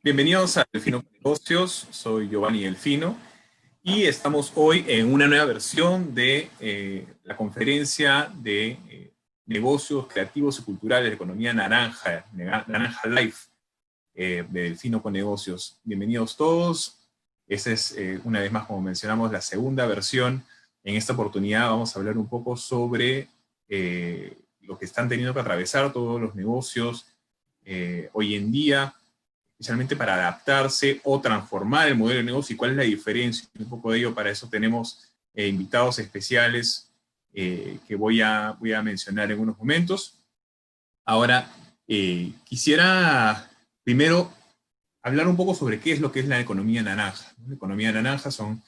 Bienvenidos a Delfino Negocios, soy Giovanni Delfino y estamos hoy en una nueva versión de la conferencia de negocios creativos y culturales de economía naranja, Naranja Life, de Delfino con Negocios. Bienvenidos todos. Esta es, una vez más, como mencionamos, la segunda versión. En esta oportunidad vamos a hablar un poco sobre lo que están teniendo que atravesar todos los negocios hoy en día, especialmente para adaptarse o transformar el modelo de negocio y cuál es la diferencia. Un poco de ello, para eso tenemos invitados especiales que voy a mencionar en unos momentos. Ahora, quisiera primero hablar un poco sobre qué es lo que es la economía naranja. La economía naranja cuando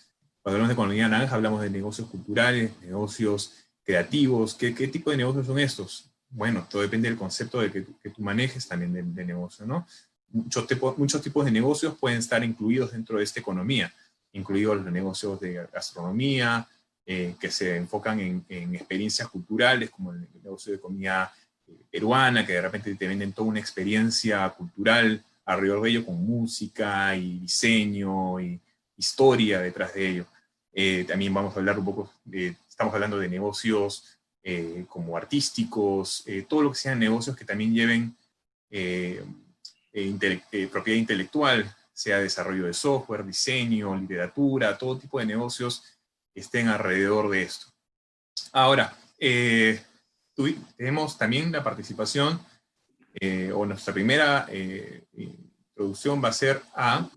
hablamos de economía naranja hablamos de negocios culturales, negocios creativos. ¿Qué tipo de negocios son estos? Bueno, todo depende del concepto que tú manejes también de negocio, ¿no? Muchos tipos de negocios pueden estar incluidos dentro de esta economía, incluidos los negocios de gastronomía, que se enfocan en experiencias culturales, como el negocio de comida peruana, que de repente te venden toda una experiencia cultural alrededor de ello, con música y diseño y historia detrás de ello. También vamos a hablar un poco, estamos hablando de negocios como artísticos, todo lo que sean negocios que también lleven eh, propiedad intelectual, sea desarrollo de software, diseño, literatura, todo tipo de negocios que estén alrededor de esto. Ahora, tenemos también la participación, o nuestra primera introducción va a ser a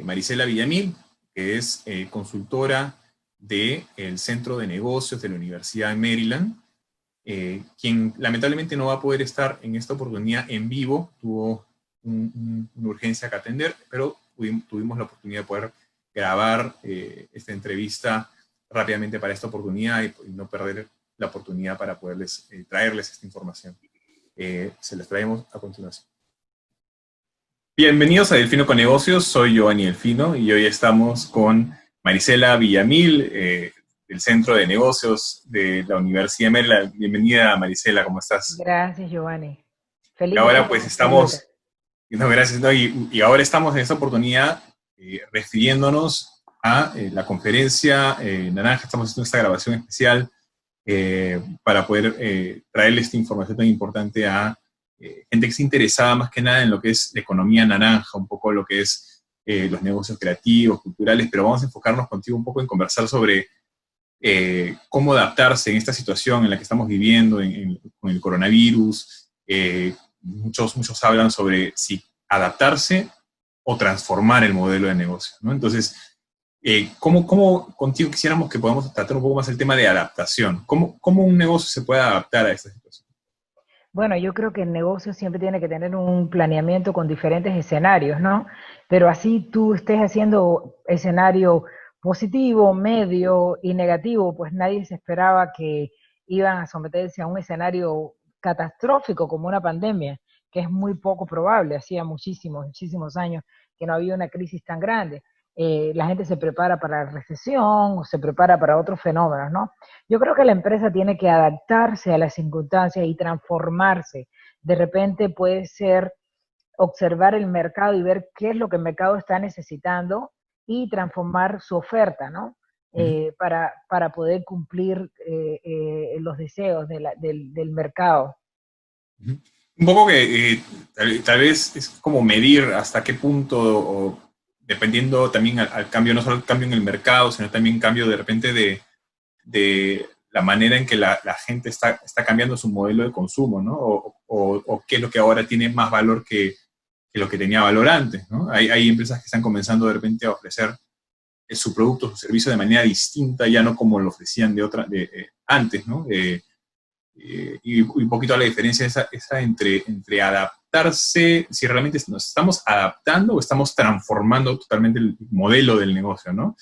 Marisela Villamil, que es consultora del Centro de Negocios de la Universidad de Maryland, quien lamentablemente no va a poder estar en esta oportunidad en vivo, tuvo una urgencia que atender, pero tuvimos la oportunidad de poder grabar esta entrevista rápidamente para esta oportunidad y no perder la oportunidad para poderles traerles esta información. Se las traemos a continuación. Bienvenidos a Delfino con Negocios, soy Giovanni Delfino y hoy estamos con Marisela Villamil, del Centro de Negocios de la Universidad de Maryland. Bienvenida, Marisela, ¿cómo estás? Gracias, Giovanni. Y Feliz de ahora estar pues con ustedes. estamos, no, gracias, no, y ahora estamos en esta oportunidad refiriéndonos a la conferencia Naranja. Estamos haciendo esta grabación especial para poder traerle esta información tan importante a gente que se interesada más que nada en lo que es la economía naranja, un poco lo que es los negocios creativos, culturales, pero vamos a enfocarnos contigo un poco en conversar sobre cómo adaptarse en esta situación en la que estamos viviendo con el coronavirus. Muchos hablan sobre si adaptarse o transformar el modelo de negocio, ¿no? Entonces, ¿cómo contigo quisiéramos que podamos tratar un poco más el tema de adaptación? ¿Cómo un negocio se puede adaptar a esta situación? Bueno, yo creo que el negocio siempre tiene que tener un planeamiento con diferentes escenarios, ¿no? Pero así tú estés haciendo escenario positivo, medio y negativo, pues nadie se esperaba que iban a someterse a un escenario catastrófico como una pandemia, que es muy poco probable. Hacía muchísimos años que no había una crisis tan grande. La gente se prepara para la recesión o se prepara para otros fenómenos, ¿no? Yo creo que la empresa tiene que adaptarse a las circunstancias y transformarse. De repente puede ser observar el mercado y ver qué es lo que el mercado está necesitando y transformar su oferta, ¿no? Uh -huh. Para poder cumplir los deseos del mercado. Uh -huh. Un poco que tal vez es como medir hasta qué punto, o dependiendo también al cambio, no solo el cambio en el mercado, sino también cambio de repente de la manera en que la gente está cambiando su modelo de consumo, ¿no? O qué es lo que ahora tiene más valor que lo que tenía valor antes, ¿no? Hay empresas que están comenzando de repente a ofrecer su producto, su servicio de manera distinta, ya no como lo ofrecían antes, ¿no? Y un poquito la diferencia esa entre adaptarse, si realmente nos estamos adaptando o estamos transformando totalmente el modelo del negocio, ¿no?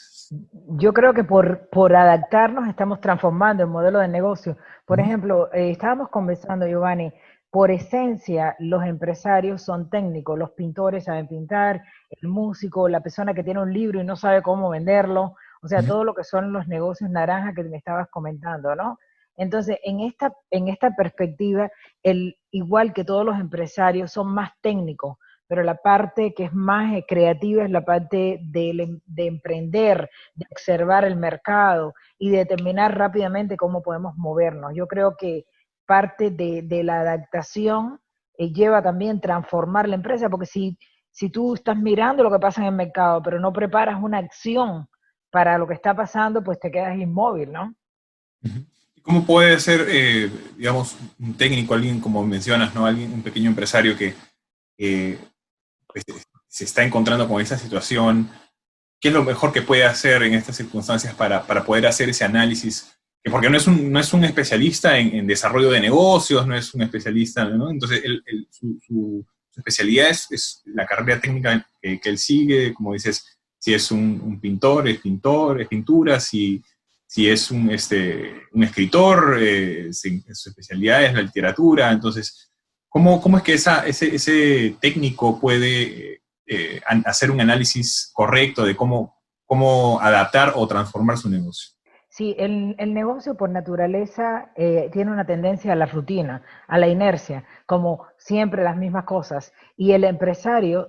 Yo creo que por adaptarnos estamos transformando el modelo de negocio. Por ejemplo, estábamos conversando, Giovanni, por esencia los empresarios son técnicos, los pintores saben pintar, el músico, la persona que tiene un libro y no sabe cómo venderlo, o sea, todo lo que son los negocios naranja que me estabas comentando, ¿no? Entonces, en esta perspectiva, igual que todos los empresarios son más técnicos, pero la parte que es más creativa es la parte de emprender, de observar el mercado y de determinar rápidamente cómo podemos movernos. Yo creo que parte de la adaptación lleva también transformar la empresa, porque si tú estás mirando lo que pasa en el mercado, pero no preparas una acción para lo que está pasando, pues te quedas inmóvil, ¿no? ¿Cómo puede ser, digamos, un técnico, alguien como mencionas, ¿no? Alguien, un pequeño empresario que eh, pues, se está encontrando con esa situación? ¿Qué es lo mejor que puede hacer en estas circunstancias para poder hacer ese análisis? Porque no es un especialista en desarrollo de negocios, no es un especialista, ¿no? Entonces, su especialidad es la carrera técnica que él sigue, como dices, si es un pintor, es pintura, si es un escritor, su especialidad es la literatura. Entonces, ¿cómo es que ese técnico puede hacer un análisis correcto de cómo adaptar o transformar su negocio? Sí, el negocio por naturaleza tiene una tendencia a la rutina, a la inercia, como siempre las mismas cosas. Y el empresario,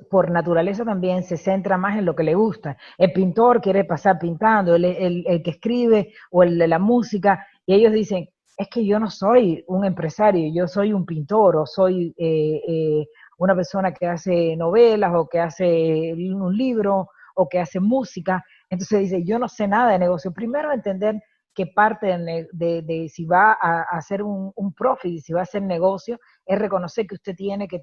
por naturaleza también, se centra más en lo que le gusta. El pintor quiere pasar pintando, el que escribe o el de la música, y ellos dicen, es que yo no soy un empresario, yo soy un pintor o soy una persona que hace novelas o que hace un libro o que hace música. Entonces dice, yo no sé nada de negocio. Primero entender que parte de si va a hacer un profit, si va a hacer negocio, es reconocer que usted tiene que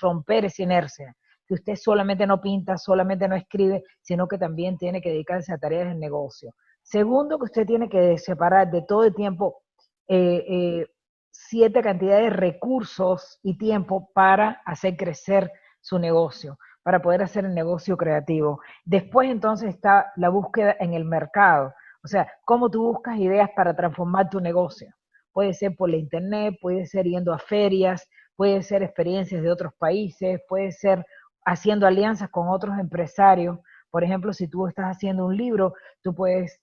romper esa inercia, que usted solamente no pinta, solamente no escribe, sino que también tiene que dedicarse a tareas de negocio. Segundo, que usted tiene que separar de todo el tiempo eh, eh, cierta cantidad de recursos y tiempo para hacer crecer su negocio, para poder hacer el negocio creativo. Después entonces está la búsqueda en el mercado, o sea, cómo tú buscas ideas para transformar tu negocio. Puede ser por la internet, puede ser yendo a ferias, puede ser experiencias de otros países, puede ser haciendo alianzas con otros empresarios. Por ejemplo, si tú estás haciendo un libro, tú puedes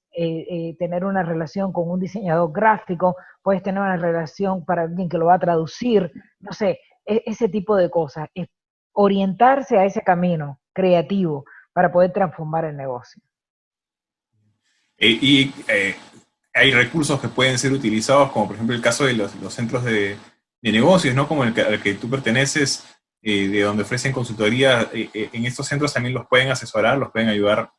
tener una relación con un diseñador gráfico, puedes tener una relación para alguien que lo va a traducir, no sé, ese tipo de cosas. Es orientarse a ese camino creativo para poder transformar el negocio. Y hay recursos que pueden ser utilizados, como por ejemplo el caso de los centros de negocios, ¿no? Como al que tú perteneces, de donde ofrecen consultoría. En estos centros también los pueden asesorar, los pueden ayudar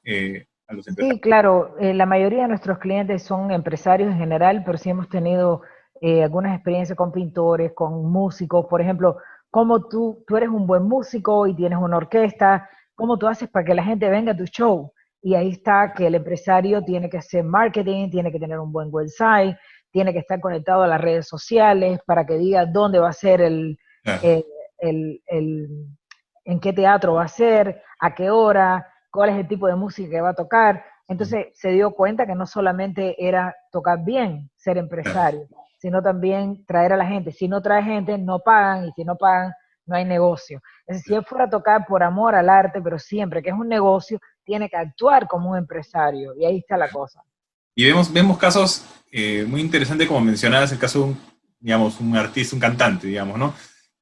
a los Sí, empresarios. claro, la mayoría de nuestros clientes son empresarios en general, pero sí hemos tenido algunas experiencias con pintores, con músicos, por ejemplo, cómo tú eres un buen músico y tienes una orquesta, cómo tú haces para que la gente venga a tu show. Y ahí está que el empresario tiene que hacer marketing, tiene que tener un buen website, tiene que estar conectado a las redes sociales para que diga dónde va a ser Claro. eh, el en qué teatro va a ser, a qué hora, cuál es el tipo de música que va a tocar. Entonces se dio cuenta que no solamente era tocar bien, ser Claro. empresario, sino también traer a la gente. Si no trae gente, no pagan, y si no pagan, no hay negocio. Es decir, si él fuera a tocar por amor al arte, pero siempre que es un negocio, tiene que actuar como un empresario. Y ahí está la cosa. Y vemos casos muy interesantes, como mencionabas, el caso de digamos, un artista, un cantante, digamos, ¿no?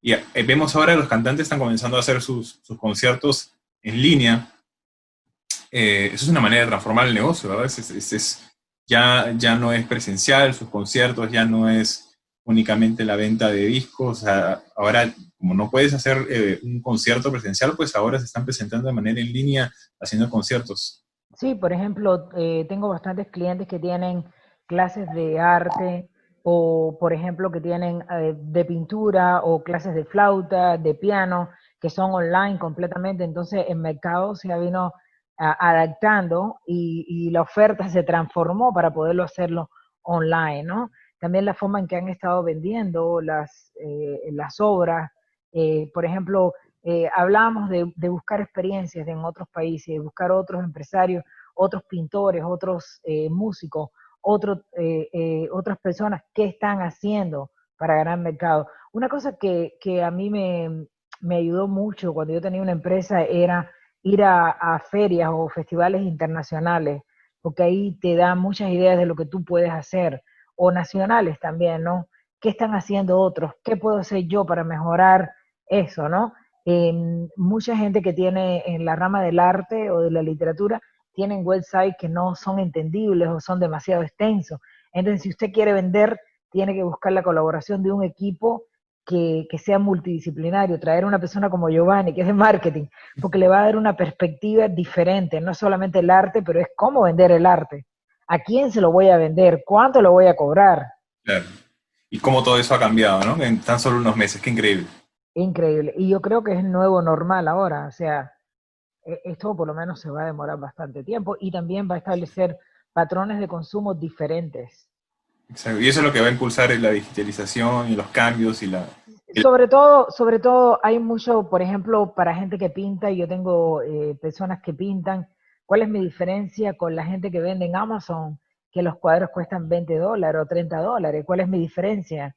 Y vemos ahora que los cantantes están comenzando a hacer sus conciertos en línea. Eso es una manera de transformar el negocio, ¿verdad? Ya no es presencial, sus conciertos ya no es únicamente la venta de discos. O sea, ahora, como no puedes hacer un concierto presencial, pues ahora se están presentando de manera en línea haciendo conciertos. Sí, por ejemplo, tengo bastantes clientes que tienen clases de arte o, por ejemplo, que tienen de pintura o clases de flauta, de piano, que son online completamente. Entonces, el mercado se vino adaptando y la oferta se transformó para poderlo hacerlo online, ¿no? También la forma en que han estado vendiendo las obras. Por ejemplo, hablábamos de buscar experiencias en otros países, de buscar otros empresarios, otros pintores, otros músicos, otras personas que están haciendo para ganar mercado. Una cosa que a mí me ayudó mucho cuando yo tenía una empresa era ir a ferias o festivales internacionales, porque ahí te da muchas ideas de lo que tú puedes hacer, o nacionales también, ¿no? ¿Qué están haciendo otros? ¿Qué puedo hacer yo para mejorar eso, ¿no? Mucha gente que tiene en la rama del arte o de la literatura tienen websites que no son entendibles o son demasiado extensos. Entonces, si usted quiere vender, tiene que buscar la colaboración de un equipo que sea multidisciplinario, traer una persona como Giovanni, que es de marketing, porque le va a dar una perspectiva diferente, no solamente el arte, pero es cómo vender el arte. ¿A quién se lo voy a vender? ¿Cuánto lo voy a cobrar? Claro. Y cómo todo eso ha cambiado, ¿no? En tan solo unos meses, qué increíble. Increíble. Y yo creo que es el nuevo normal ahora. O sea, esto por lo menos se va a demorar bastante tiempo y también va a establecer patrones de consumo diferentes. Exacto. Y eso es lo que va a impulsar la digitalización y los cambios y la... Sobre todo hay mucho, por ejemplo, para gente que pinta, y yo tengo personas que pintan, ¿cuál es mi diferencia con la gente que vende en Amazon? Que los cuadros cuestan $20 o $30. ¿Cuál es mi diferencia?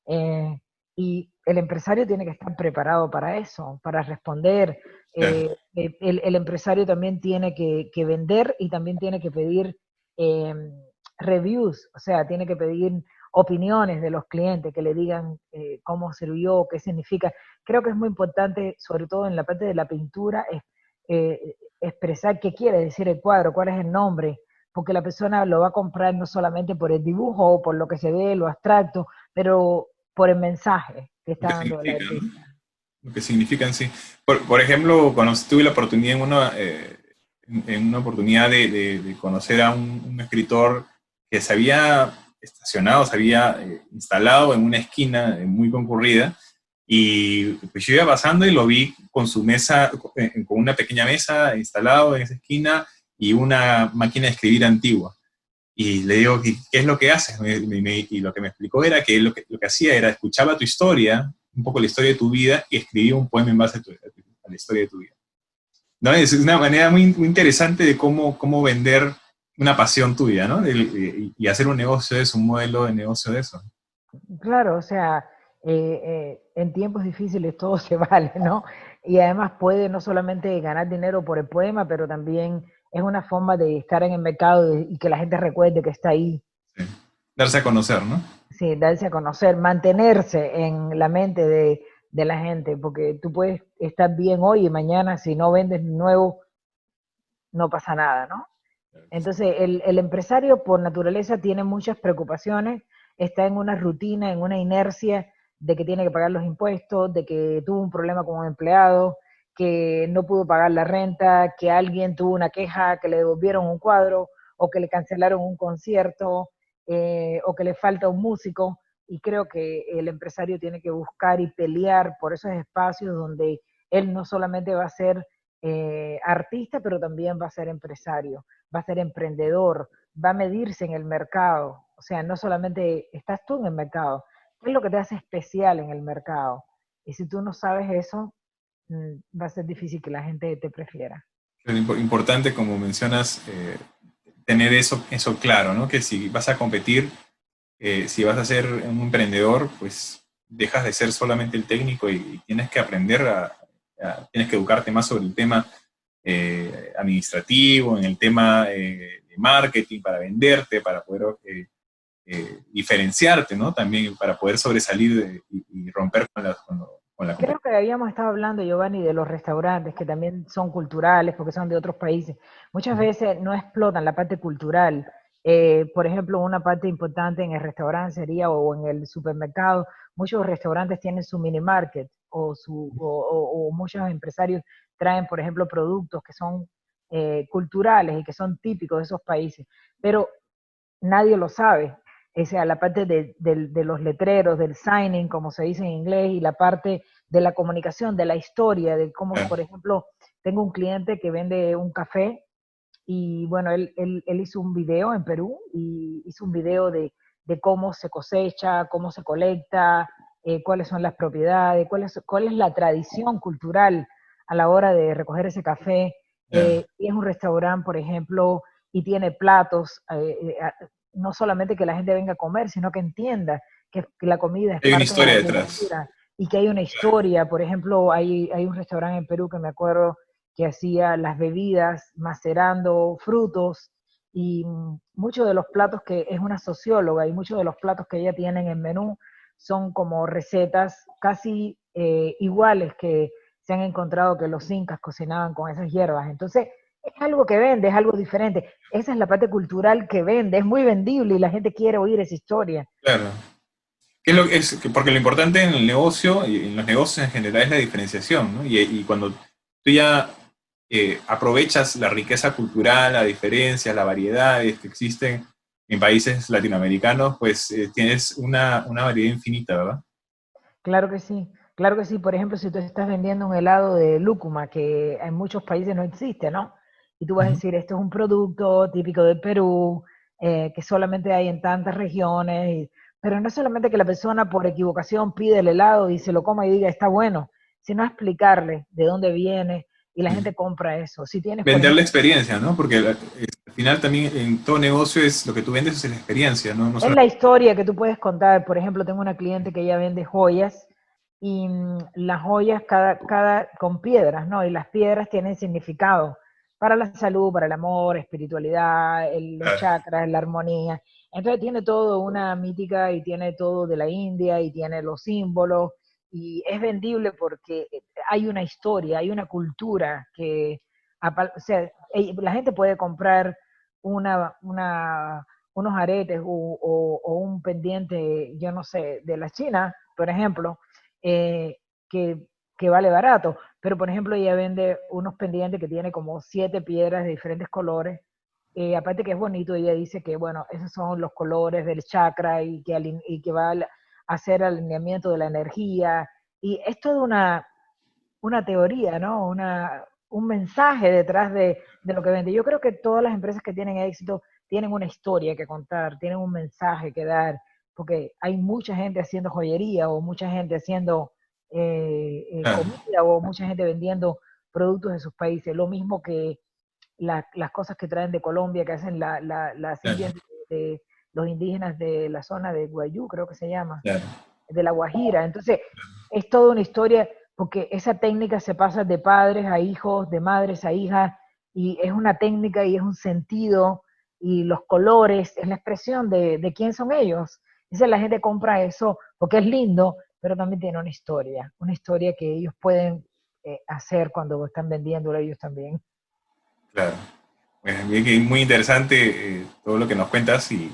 Eh, y el empresario tiene que estar preparado para eso, para responder. Claro, El empresario también tiene que vender y también tiene que pedir eh, reviews, o sea, tiene que pedir opiniones de los clientes que le digan cómo sirvió, qué significa. Creo que es muy importante, sobre todo en la parte de la pintura, expresar qué quiere decir el cuadro, cuál es el nombre, porque la persona lo va a comprar no solamente por el dibujo o por lo que se ve, lo abstracto, pero por el mensaje que lo está que dando el significa, ¿no? artista. Lo que significan, sí. Por ejemplo, cuando tuve la oportunidad en una oportunidad de conocer a un escritor que se había estacionado, se había instalado en una esquina muy concurrida, y pues yo iba pasando y lo vi con su mesa, con una pequeña mesa instalado en esa esquina y una máquina de escribir antigua. Y le digo, ¿qué es lo que haces? Y lo que me explicó era que lo que hacía era escuchaba tu historia, un poco la historia de tu vida, y escribía un poema en base a la historia de tu vida. ¿No? Es una manera muy interesante de cómo vender una pasión tuya, ¿no? Y hacer un negocio de eso, un modelo de negocio de eso. Claro, o sea, en tiempos difíciles todo se vale, ¿no? Y además puede no solamente ganar dinero por el poema, pero también es una forma de estar en el mercado y que la gente recuerde que está ahí. Sí. Darse a conocer, ¿no? Sí, darse a conocer, mantenerse en la mente de la gente, porque tú puedes estar bien hoy y mañana si no vendes nuevo, no pasa nada, ¿no? Entonces, el empresario por naturaleza tiene muchas preocupaciones, está en una rutina, en una inercia de que tiene que pagar los impuestos, de que tuvo un problema con un empleado, que no pudo pagar la renta, que alguien tuvo una queja, que le devolvieron un cuadro o que le cancelaron un concierto o que le falta un músico. Y creo que el empresario tiene que buscar y pelear por esos espacios donde él no solamente va a ser artista, pero también va a ser empresario, va a ser emprendedor, va a medirse en el mercado. O sea, no solamente estás tú en el mercado, ¿qué es lo que te hace especial en el mercado? Y si tú no sabes eso, va a ser difícil que la gente te prefiera. Pero importante, como mencionas, tener eso claro, ¿no? Que si vas a competir, si vas a ser un emprendedor, pues dejas de ser solamente el técnico y tienes que aprender tienes que educarte más sobre el tema administrativo, en el tema de marketing, para venderte, para poder diferenciarte, ¿no? También para poder sobresalir y romper con la Creo competencia. que habíamos estado hablando, Giovanni, de los restaurantes, que también son culturales porque son de otros países. Muchas veces no explotan la parte cultural. Por ejemplo, una parte importante en el restaurante sería, o en el supermercado, muchos restaurantes tienen su mini market o muchos empresarios traen, por ejemplo, productos que son culturales y que son típicos de esos países. Pero nadie lo sabe. O sea, la parte de los letreros, del signing, como se dice en inglés, y la parte de la comunicación, de la historia, de cómo, Claro. por ejemplo, tengo un cliente que vende un café y bueno, él hizo un video en Perú y hizo un video de cómo se cosecha, cómo se colecta, cuáles son las propiedades, cuál es la tradición cultural a la hora de recoger ese café. Claro. Y es un restaurante, por ejemplo, y tiene platos, no solamente que la gente venga a comer, sino que entienda que la comida es Hay una parte de historia la detrás. cultura y que hay una historia. Por ejemplo, hay un restaurante en Perú que me acuerdo que hacía las bebidas macerando frutos y muchos de los platos que es una socióloga y muchos de los platos que ella tiene en el menú son como recetas casi iguales que se han encontrado que los incas cocinaban con esas hierbas. Entonces, es algo que vende, es algo diferente. Esa es la parte cultural que vende, es muy vendible y la gente quiere oír esa historia. Claro. Porque lo importante en el negocio y en los negocios en general es la diferenciación, ¿no? Y cuando tú ya aprovechas la riqueza cultural, la diferencia, las variedades que existen en países latinoamericanos, pues tienes una variedad infinita, ¿verdad? Claro que sí, claro que sí. Por ejemplo, si tú estás vendiendo un helado de lúcuma, que en muchos países no existe, ¿no? Y tú vas a Ujú. decir, esto es un producto típico de Perú, que solamente hay en tantas regiones, pero no es solamente que la persona por equivocación pide el helado y se lo coma y diga, está bueno, sino explicarle de dónde viene y la Sí. gente compra eso. Si tienes, por Vender la ejemplo, experiencia, ¿no? Porque al final también en todo negocio es lo que tú vendes es la experiencia, ¿no? No es solo... la historia que tú puedes contar. Por ejemplo, tengo una cliente que ella vende joyas y las joyas con piedras, ¿no? Y las piedras tienen significado para la salud, para el amor, espiritualidad, los Claro, chakras, la armonía. Entonces tiene todo una mítica y tiene todo de la India y tiene los símbolos y es vendible porque hay una historia, hay una cultura que, o sea, la gente puede comprar una unos aretes o un pendiente, yo no sé, de la China, por ejemplo, eh, que, que vale barato. Pero, por ejemplo, ella vende unos pendientes que tiene como 7 piedras de diferentes colores. Aparte que es bonito, ella dice que, bueno, esos son los colores del chakra y que va a hacer alineamiento de la energía. Y es toda una teoría, ¿no? Un mensaje detrás de lo que vende. Yo creo que todas las empresas que tienen éxito tienen una historia que contar, tienen un mensaje que dar, porque hay mucha gente haciendo joyería o mucha gente haciendo claro, comida o mucha gente vendiendo productos de sus países. Lo mismo que las cosas que traen de Colombia, que hacen las claro, indias de los indígenas de la zona de Guayú, creo que se llama, claro. de La Guajira. Entonces, es toda una historia porque esa técnica se pasa de padres a hijos, de madres a hijas, y es una técnica y es un sentido, y los colores, es la expresión de quién son ellos. Entonces la gente compra eso porque es lindo, pero también tiene una historia que ellos pueden hacer cuando están vendiéndolo ellos también. Claro. Bien que muy interesante todo lo que nos cuentas y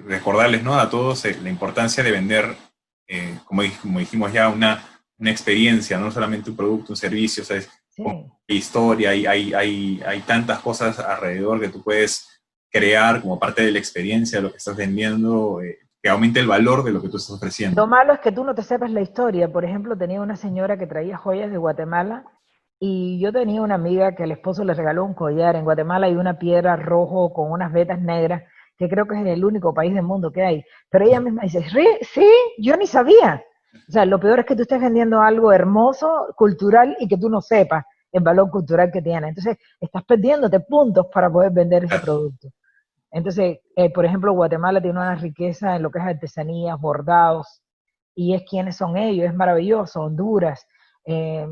recordarles, ¿no? A todos la importancia de vender, como dijimos ya, una experiencia, no solamente un producto, un servicio, o sea, es como Sí. historia, hay tantas cosas alrededor que tú puedes crear como parte de la experiencia de lo que estás vendiendo, que aumente el valor de lo que tú estás ofreciendo. Lo malo es que tú no te sepas la historia. Por ejemplo, tenía una señora que traía joyas de Guatemala y yo tenía una amiga que el esposo le regaló un collar. En Guatemala hay una piedra rojo con unas vetas negras, que creo que es el único país del mundo que hay. Pero ella misma dice, "¿Sí? Sí, yo ni sabía". O sea, lo peor es que tú estés vendiendo algo hermoso, cultural, y que tú no sepas el valor cultural que tiene. Entonces, estás perdiéndote puntos para poder vender ese Claro, producto. Entonces, por ejemplo, Guatemala tiene una riqueza en lo que es artesanías, bordados, y es quiénes son ellos, es maravilloso. Honduras, eh,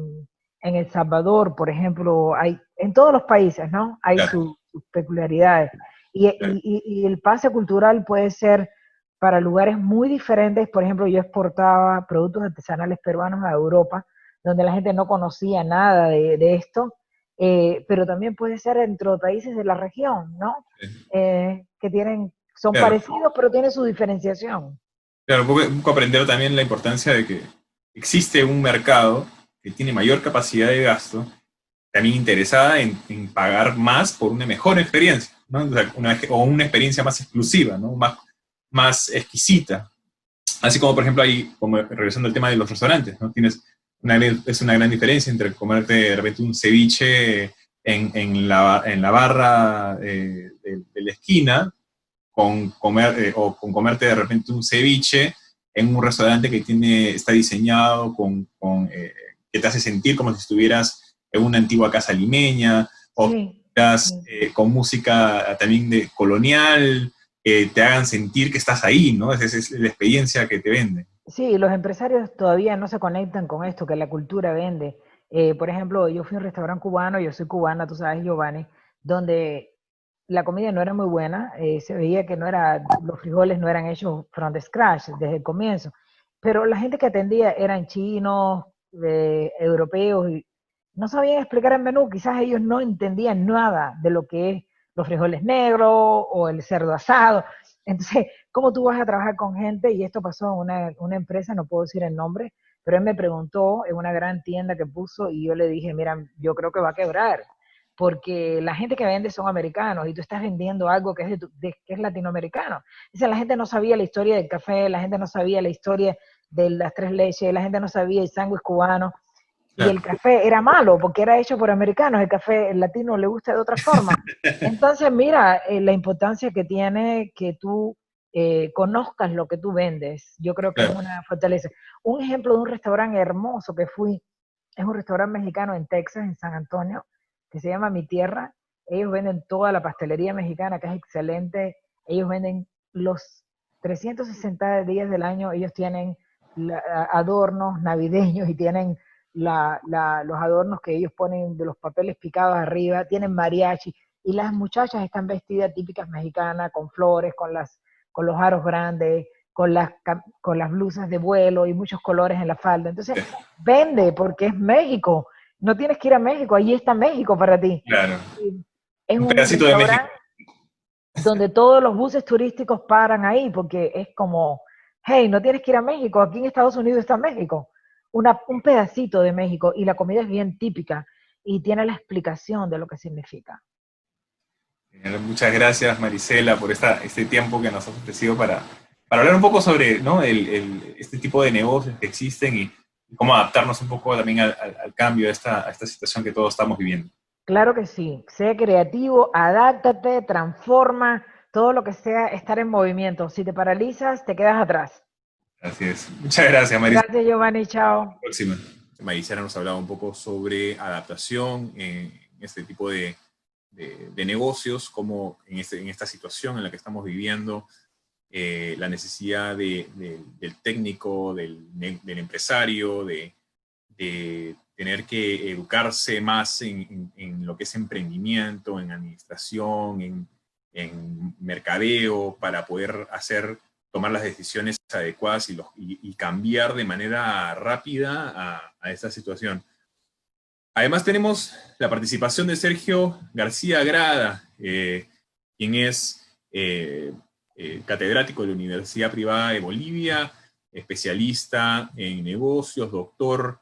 en El Salvador, por ejemplo, hay, en todos los países, ¿no? Hay claro, sus peculiaridades. claro, Y el pase cultural puede ser para lugares muy diferentes. Por ejemplo, yo exportaba productos artesanales peruanos a Europa, donde la gente no conocía nada de esto, pero también puede ser dentro de países de la región, ¿no? Que son claro. parecidos, pero tienen su diferenciación. Claro, un poco aprender también la importancia de que existe un mercado que tiene mayor capacidad de gasto, también interesada en pagar más por una mejor experiencia, ¿no? O sea, o una experiencia más exclusiva, ¿no? Más exquisita. Así como, por ejemplo, ahí, como regresando al tema de los restaurantes, ¿no? Es una gran diferencia entre comerte de repente un ceviche en la barra de la esquina o con comerte de repente un ceviche en un restaurante que está diseñado que te hace sentir como si estuvieras en una antigua casa limeña o Sí, sí. con música también colonial, que te hagan sentir que estás ahí, ¿no? Esa es la experiencia que te venden. Sí, los empresarios todavía no se conectan con esto, que la cultura vende. Por ejemplo, yo fui a un restaurante cubano, yo soy cubana, tú sabes, Giovanni, donde la comida no era muy buena, se veía que los frijoles no eran hechos from the scratch desde el comienzo, pero la gente que atendía eran chinos, europeos y no sabían explicar el menú, quizás ellos no entendían nada de lo que es los frijoles negros o el cerdo asado. Entonces, ¿cómo tú vas a trabajar con gente? Y esto pasó en una empresa, no puedo decir el nombre, pero él me preguntó en una gran tienda que puso y yo le dije, mira, yo creo que va a quebrar, porque la gente que vende son americanos y tú estás vendiendo algo que que es latinoamericano. Dice, la gente no sabía la historia del café, la gente no sabía la historia de las tres leches, la gente no sabía el sándwich cubano. Y Claro. el café era malo porque era hecho por americanos, el café el latino le gusta de otra forma. Entonces, mira, la importancia que tiene que tú conozcas lo que tú vendes, yo creo que es Claro. una fortaleza. Un ejemplo de un restaurante hermoso que fui, es un restaurante mexicano en Texas, en San Antonio, que se llama Mi Tierra. Ellos venden toda la pastelería mexicana, que es excelente. Ellos venden los 360 días del año, ellos tienen adornos navideños y tienen los adornos que ellos ponen de los papeles picados arriba, tienen mariachi, y las muchachas están vestidas típicas mexicanas, con flores, con los aros grandes, con las blusas de vuelo y muchos colores en la falda. Entonces, vende porque es México. No tienes que ir a México, allí está México para ti. Claro. Es Un un pedacito de México. restaurante donde todos los buses turísticos paran ahí, porque es como, hey, no tienes que ir a México, aquí en Estados Unidos está México, un pedacito de México, y la comida es bien típica y tiene la explicación de lo que significa. Muchas gracias, Marisela, por este tiempo que nos has ofrecido para hablar un poco sobre, ¿no? Este tipo de negocios que existen y cómo adaptarnos un poco también al cambio a esta situación que todos estamos viviendo. Claro que sí, sé creativo, adáptate, transforma, todo lo que sea estar en movimiento. Si te paralizas, te quedas atrás. Así es. Muchas gracias, Marisela. Gracias, Giovanni, chao. Próxima. Marisela nos hablaba un poco sobre adaptación en este tipo de negocios, como en esta situación en la que estamos viviendo, la necesidad del técnico, del empresario, de tener que educarse más en lo que es emprendimiento, en administración, en mercadeo, para poder tomar las decisiones adecuadas y cambiar de manera rápida a esta situación. Además tenemos la participación de Sergio García Grada, quien es catedrático de la Universidad Privada de Bolivia, especialista en negocios, doctor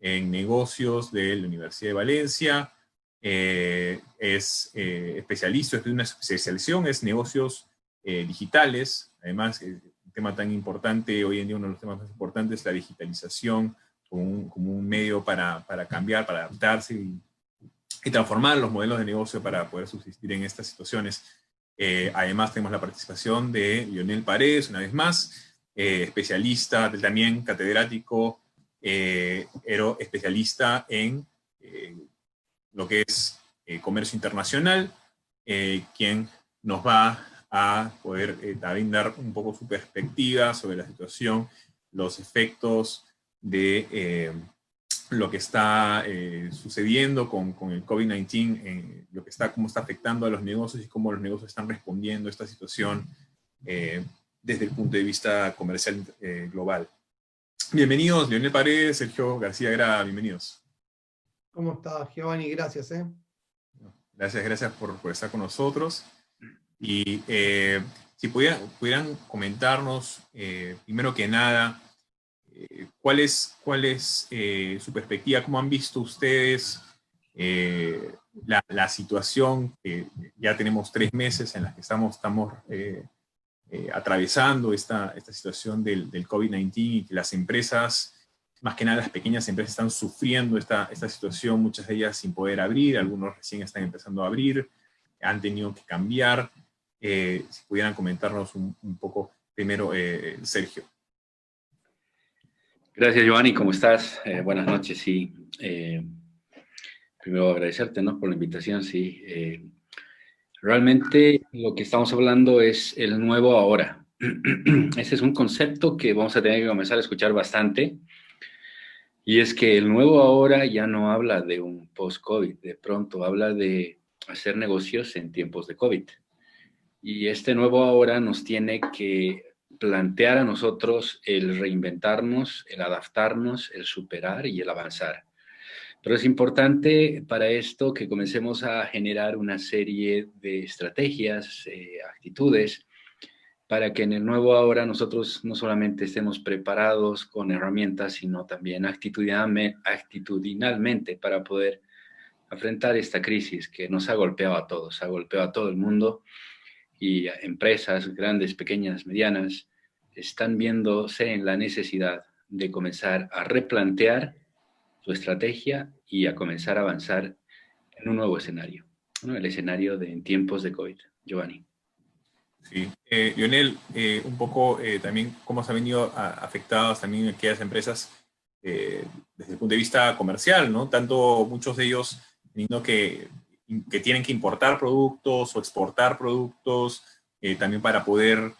en negocios de la Universidad de Valencia, es especialista, es de una especialización, es negocios digitales. Además, un tema tan importante, hoy en día uno de los temas más importantes es la digitalización como un medio para cambiar, para adaptarse y transformar los modelos de negocio para poder subsistir en estas situaciones. Además tenemos la participación de Lionel Paredes, una vez más, especialista, también catedrático, especialista en lo que es comercio internacional, quien nos va a poder también dar un poco su perspectiva sobre la situación, los efectos de lo que está sucediendo con el COVID-19, cómo está afectando a los negocios y cómo los negocios están respondiendo a esta situación desde el punto de vista comercial global. Bienvenidos, Leonel Paredes, Sergio García Grada, bienvenidos. ¿Cómo estás, Giovanni? Gracias. Gracias por estar con nosotros. Y si pudieran comentarnos, primero que nada, ¿cuál es su perspectiva? ¿Cómo han visto ustedes la situación? Ya tenemos 3 meses en las que estamos atravesando esta situación del COVID-19 y que las empresas, más que nada las pequeñas empresas, están sufriendo esta situación, muchas de ellas sin poder abrir, algunos recién están empezando a abrir, han tenido que cambiar. Si pudieran comentarnos un poco primero, Sergio. Gracias, Giovanni, ¿cómo estás? Buenas noches, sí. Primero agradecerte, ¿no?, por la invitación, sí. Realmente lo que estamos hablando es el nuevo ahora. Ese es un concepto que vamos a tener que comenzar a escuchar bastante. Y es que el nuevo ahora ya no habla de un post-COVID, de pronto habla de hacer negocios en tiempos de COVID. Y este nuevo ahora nos tiene que plantear a nosotros el reinventarnos, el adaptarnos, el superar y el avanzar. Pero es importante para esto que comencemos a generar una serie de estrategias, actitudes, para que en el nuevo ahora nosotros no solamente estemos preparados con herramientas, sino también actitudinalmente para poder afrontar esta crisis que nos ha golpeado a todos, ha golpeado a todo el mundo, y empresas grandes, pequeñas, medianas, están viéndose en la necesidad de comenzar a replantear su estrategia y a comenzar a avanzar en un nuevo escenario, ¿no? El escenario en tiempos de COVID. Giovanni. Sí. Lionel, un poco también cómo se han venido afectadas también aquellas empresas desde el punto de vista comercial, ¿no? Tanto muchos de ellos teniendo que tienen que importar productos o exportar productos, también para poder,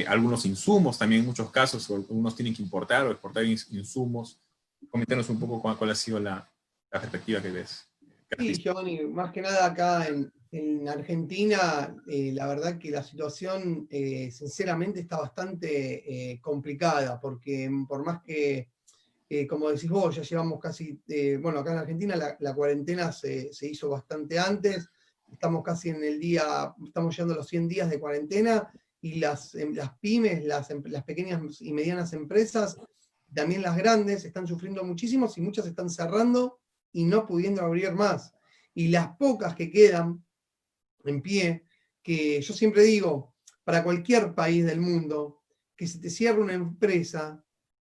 algunos insumos también en muchos casos, algunos tienen que importar o exportar insumos. Coméntanos un poco cuál ha sido la perspectiva que ves. Sí, Giovanni, más que nada acá en Argentina, la verdad que la situación sinceramente está bastante complicada, porque por más que, como decís vos, ya llevamos casi, bueno, acá en Argentina la cuarentena se hizo bastante antes, estamos casi en el día, estamos llegando a los 100 días de cuarentena, y las pymes, las pequeñas y medianas empresas, también las grandes, están sufriendo muchísimo y muchas están cerrando y no pudiendo abrir más. Y las pocas que quedan en pie, que yo siempre digo, para cualquier país del mundo, que se te cierre una empresa,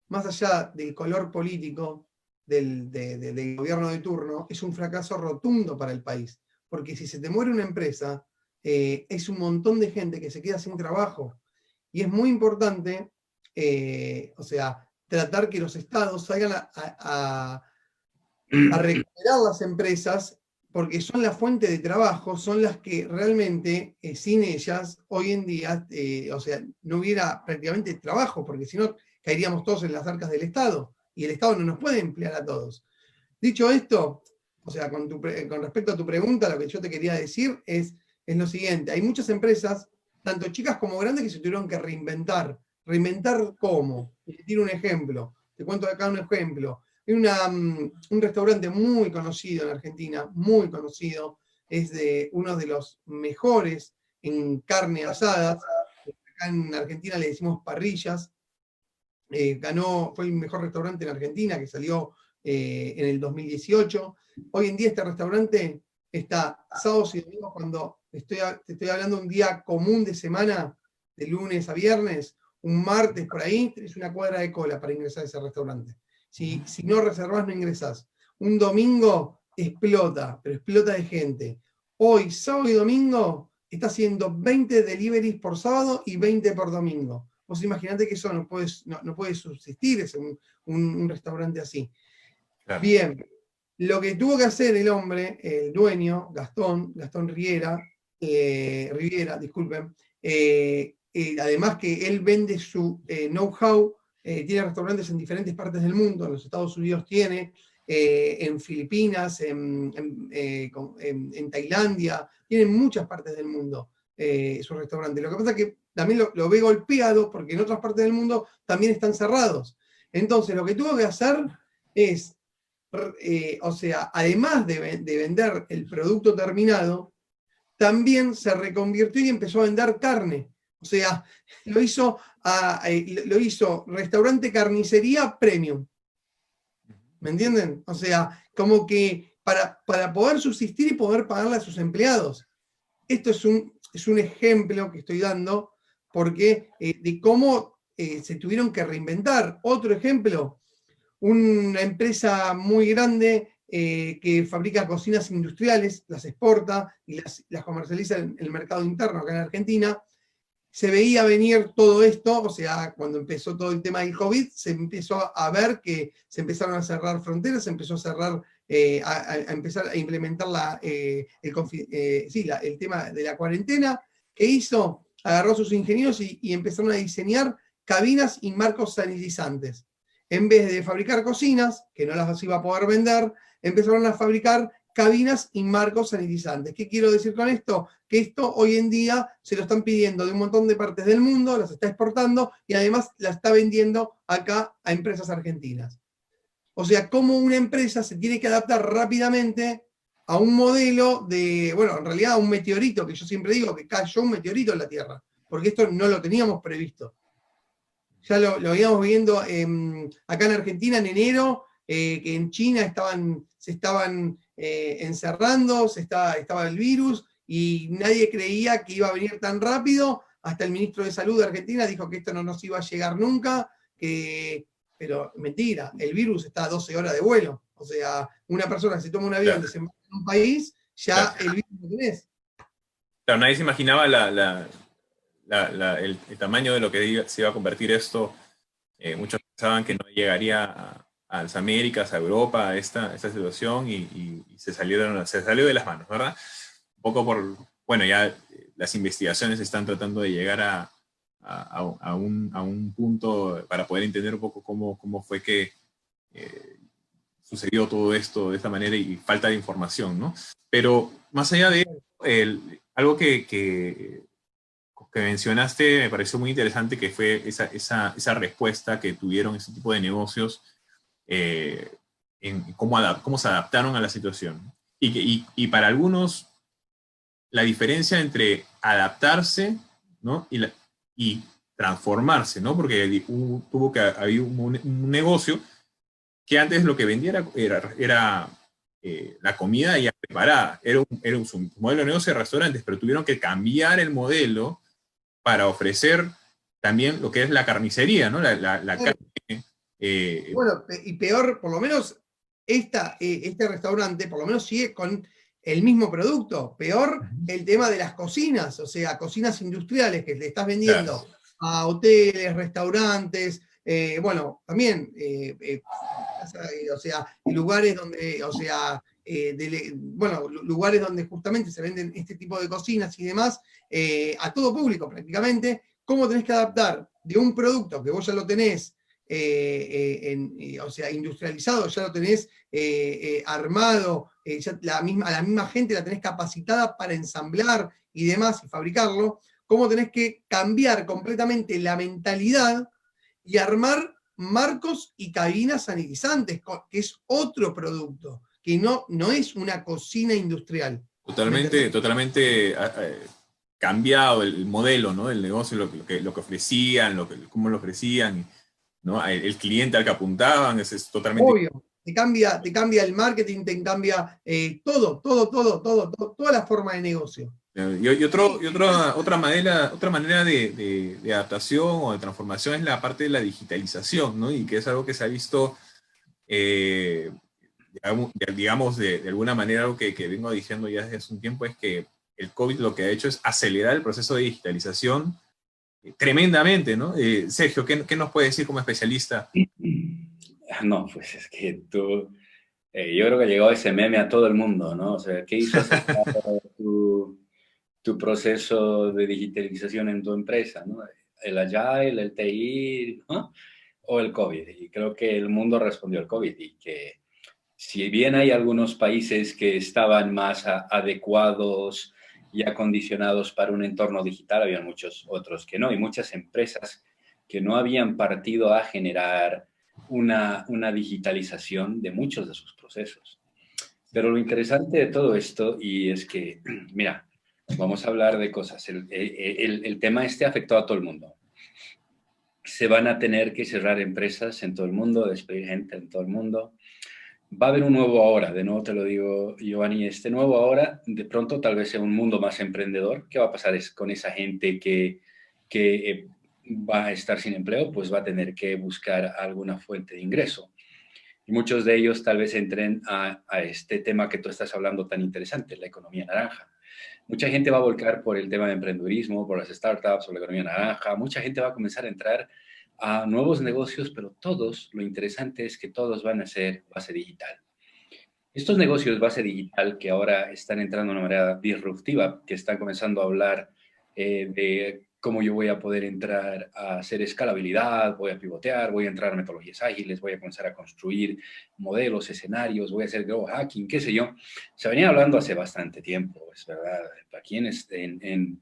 más allá del color político del gobierno de turno, es un fracaso rotundo para el país. Porque si se te muere una empresa, es un montón de gente que se queda sin trabajo. Y es muy importante, o sea, tratar que los estados salgan a recuperar las empresas, porque son la fuente de trabajo, son las que realmente, sin ellas, hoy en día, o sea, no hubiera prácticamente trabajo, porque si no, caeríamos todos en las arcas del Estado, y el Estado no nos puede emplear a todos. Dicho esto, o sea, con respecto a tu pregunta, lo que yo te quería decir es lo siguiente: hay muchas empresas, tanto chicas como grandes, que se tuvieron que reinventar. ¿Reinventar cómo? Te tiro un ejemplo, te cuento acá un ejemplo. Hay un restaurante muy conocido en Argentina, muy conocido, es uno de los mejores en carne asada. Acá en Argentina le decimos parrillas. Fue el mejor restaurante en Argentina, que salió en el 2018. Hoy en día este restaurante está sábados y domingos, cuando te estoy hablando un día común de semana, de lunes a viernes, un martes por ahí, tenés una cuadra de cola para ingresar a ese restaurante. Si no reservás, no ingresás. Un domingo explota, pero explota de gente. Hoy, sábado y domingo, está haciendo 20 deliveries por sábado y 20 por domingo. Vos imaginate que eso no puede subsistir, es un restaurante así. Claro. Bien, lo que tuvo que hacer el hombre, el dueño, Gastón Riviera, disculpen, además que él vende su know-how, tiene restaurantes en diferentes partes del mundo, en los Estados Unidos tiene, en Filipinas, en Tailandia, tiene en muchas partes del mundo su restaurante. Lo que pasa es que también lo ve golpeado, porque en otras partes del mundo también están cerrados. Entonces, lo que tuvo que hacer es, o sea, además de vender el producto terminado, también se reconvirtió y empezó a vender carne. O sea, lo hizo restaurante carnicería premium. ¿Me entienden? O sea, como que para poder subsistir y poder pagarle a sus empleados. Esto es un ejemplo que estoy dando, porque de cómo se tuvieron que reinventar. Otro ejemplo, una empresa muy grande que fabrica cocinas industriales, las exporta y las comercializa en el mercado interno acá en Argentina. Se veía venir todo esto, o sea, cuando empezó todo el tema del COVID, se empezó a ver que se empezaron a cerrar fronteras, se empezó a cerrar, a empezar a implementar el tema de la cuarentena. ¿Qué hizo? Agarró a sus ingenieros y empezaron a diseñar cabinas y marcos sanitizantes. En vez de fabricar cocinas, que no las iba a poder vender, empezaron a fabricar cabinas y marcos sanitizantes. ¿Qué quiero decir con esto? Que esto hoy en día se lo están pidiendo de un montón de partes del mundo, las está exportando y además la está vendiendo acá a empresas argentinas. O sea, cómo una empresa se tiene que adaptar rápidamente a un modelo de, bueno, en realidad a un meteorito, que yo siempre digo que cayó un meteorito en la Tierra, porque esto no lo teníamos previsto. Ya lo íbamos viendo acá en Argentina en enero, que en China se estaban encerrando, estaba el virus, y nadie creía que iba a venir tan rápido. Hasta el ministro de Salud de Argentina dijo que esto no nos iba a llegar nunca, pero mentira, el virus está a 12 horas de vuelo. O sea, una persona que se toma un avión, Claro. desembarca en un país, ya Claro. el virus lo tenés. Claro, nadie se imaginaba el tamaño de lo que se iba a convertir esto. Muchos pensaban que no llegaría a las Américas, a Europa, a esta situación, y se salió de las manos, ¿verdad? Un poco bueno, ya las investigaciones están tratando de llegar a un punto para poder entender un poco cómo fue que sucedió todo esto de esta manera, y falta de información, ¿no? Pero más allá de algo que mencionaste me pareció muy interesante, que fue esa respuesta que tuvieron ese tipo de negocios, en cómo se adaptaron a la situación. Y para algunos, la diferencia entre adaptarse, ¿no? y transformarse, ¿no? Porque había un negocio que antes lo que vendía era la comida ya preparada, era un modelo de negocio de restaurantes, pero tuvieron que cambiar el modelo para ofrecer también lo que es la carnicería, ¿no? La carne. Bueno, y peor, por lo menos, este restaurante, por lo menos sigue con el mismo producto. Peor el tema de las cocinas, o sea, cocinas industriales que le estás vendiendo Claro. a hoteles, restaurantes, bueno, también, o sea, lugares donde, o sea, bueno, lugares donde justamente se venden este tipo de cocinas y demás, a todo público prácticamente. ¿Cómo tenés que adaptar de un producto que vos ya lo tenés, o sea, industrializado, ya lo tenés armado, ya a la misma gente la tenés capacitada para ensamblar y demás y fabricarlo? ¿Cómo tenés que cambiar completamente la mentalidad y armar marcos y cabinas sanitizantes, que es otro producto, que no es una cocina industrial? Totalmente cambiado el modelo, ¿no? Del negocio, lo que ofrecían, cómo lo ofrecían, ¿no? El cliente al que apuntaban, es totalmente... Obvio, te cambia el marketing, te cambia toda la forma de negocio. Otra manera de adaptación o de transformación es la parte de la digitalización, ¿no? Y que es algo que se ha visto, digamos, de alguna manera, algo que vengo diciendo ya desde hace un tiempo, es que el COVID lo que ha hecho es acelerar el proceso de digitalización tremendamente, ¿no? Sergio, ¿qué nos puede decir como especialista? No, pues es que yo creo que llegó ese meme a todo el mundo, ¿no? O sea, ¿qué hizo acelerar tu proceso de digitalización en tu empresa, ¿no? El Agile, el TI, ¿no? O el COVID. Y creo que el mundo respondió al COVID, y que si bien hay algunos países que estaban más adecuados y acondicionados para un entorno digital, había muchos otros que no, y muchas empresas que no habían partido a generar una digitalización de muchos de sus procesos. Pero lo interesante de todo esto, y es que, mira, vamos a hablar de cosas. El tema este afectó a todo el mundo. Se van a tener que cerrar empresas en todo el mundo, despedir gente en todo el mundo. Va a haber un nuevo ahora, de nuevo te lo digo, Giovanni, este nuevo ahora, de pronto tal vez sea un mundo más emprendedor. ¿Qué va a pasar con esa gente que va a estar sin empleo? Pues va a tener que buscar alguna fuente de ingreso. Y muchos de ellos tal vez entren a este tema que tú estás hablando tan interesante, la economía naranja. Mucha gente va a volcar por el tema de emprendedurismo, por las startups, por la economía naranja. Mucha gente va a comenzar a entrar a nuevos negocios, pero todos, lo interesante es que todos van a ser base digital. Estos negocios base digital que ahora están entrando de una manera disruptiva, que están comenzando a hablar de cómo yo voy a poder entrar a hacer escalabilidad, voy a pivotear, voy a entrar a metodologías ágiles, voy a comenzar a construir modelos, escenarios, voy a hacer growth hacking, qué sé yo. Se venía hablando hace bastante tiempo, es verdad. Aquí en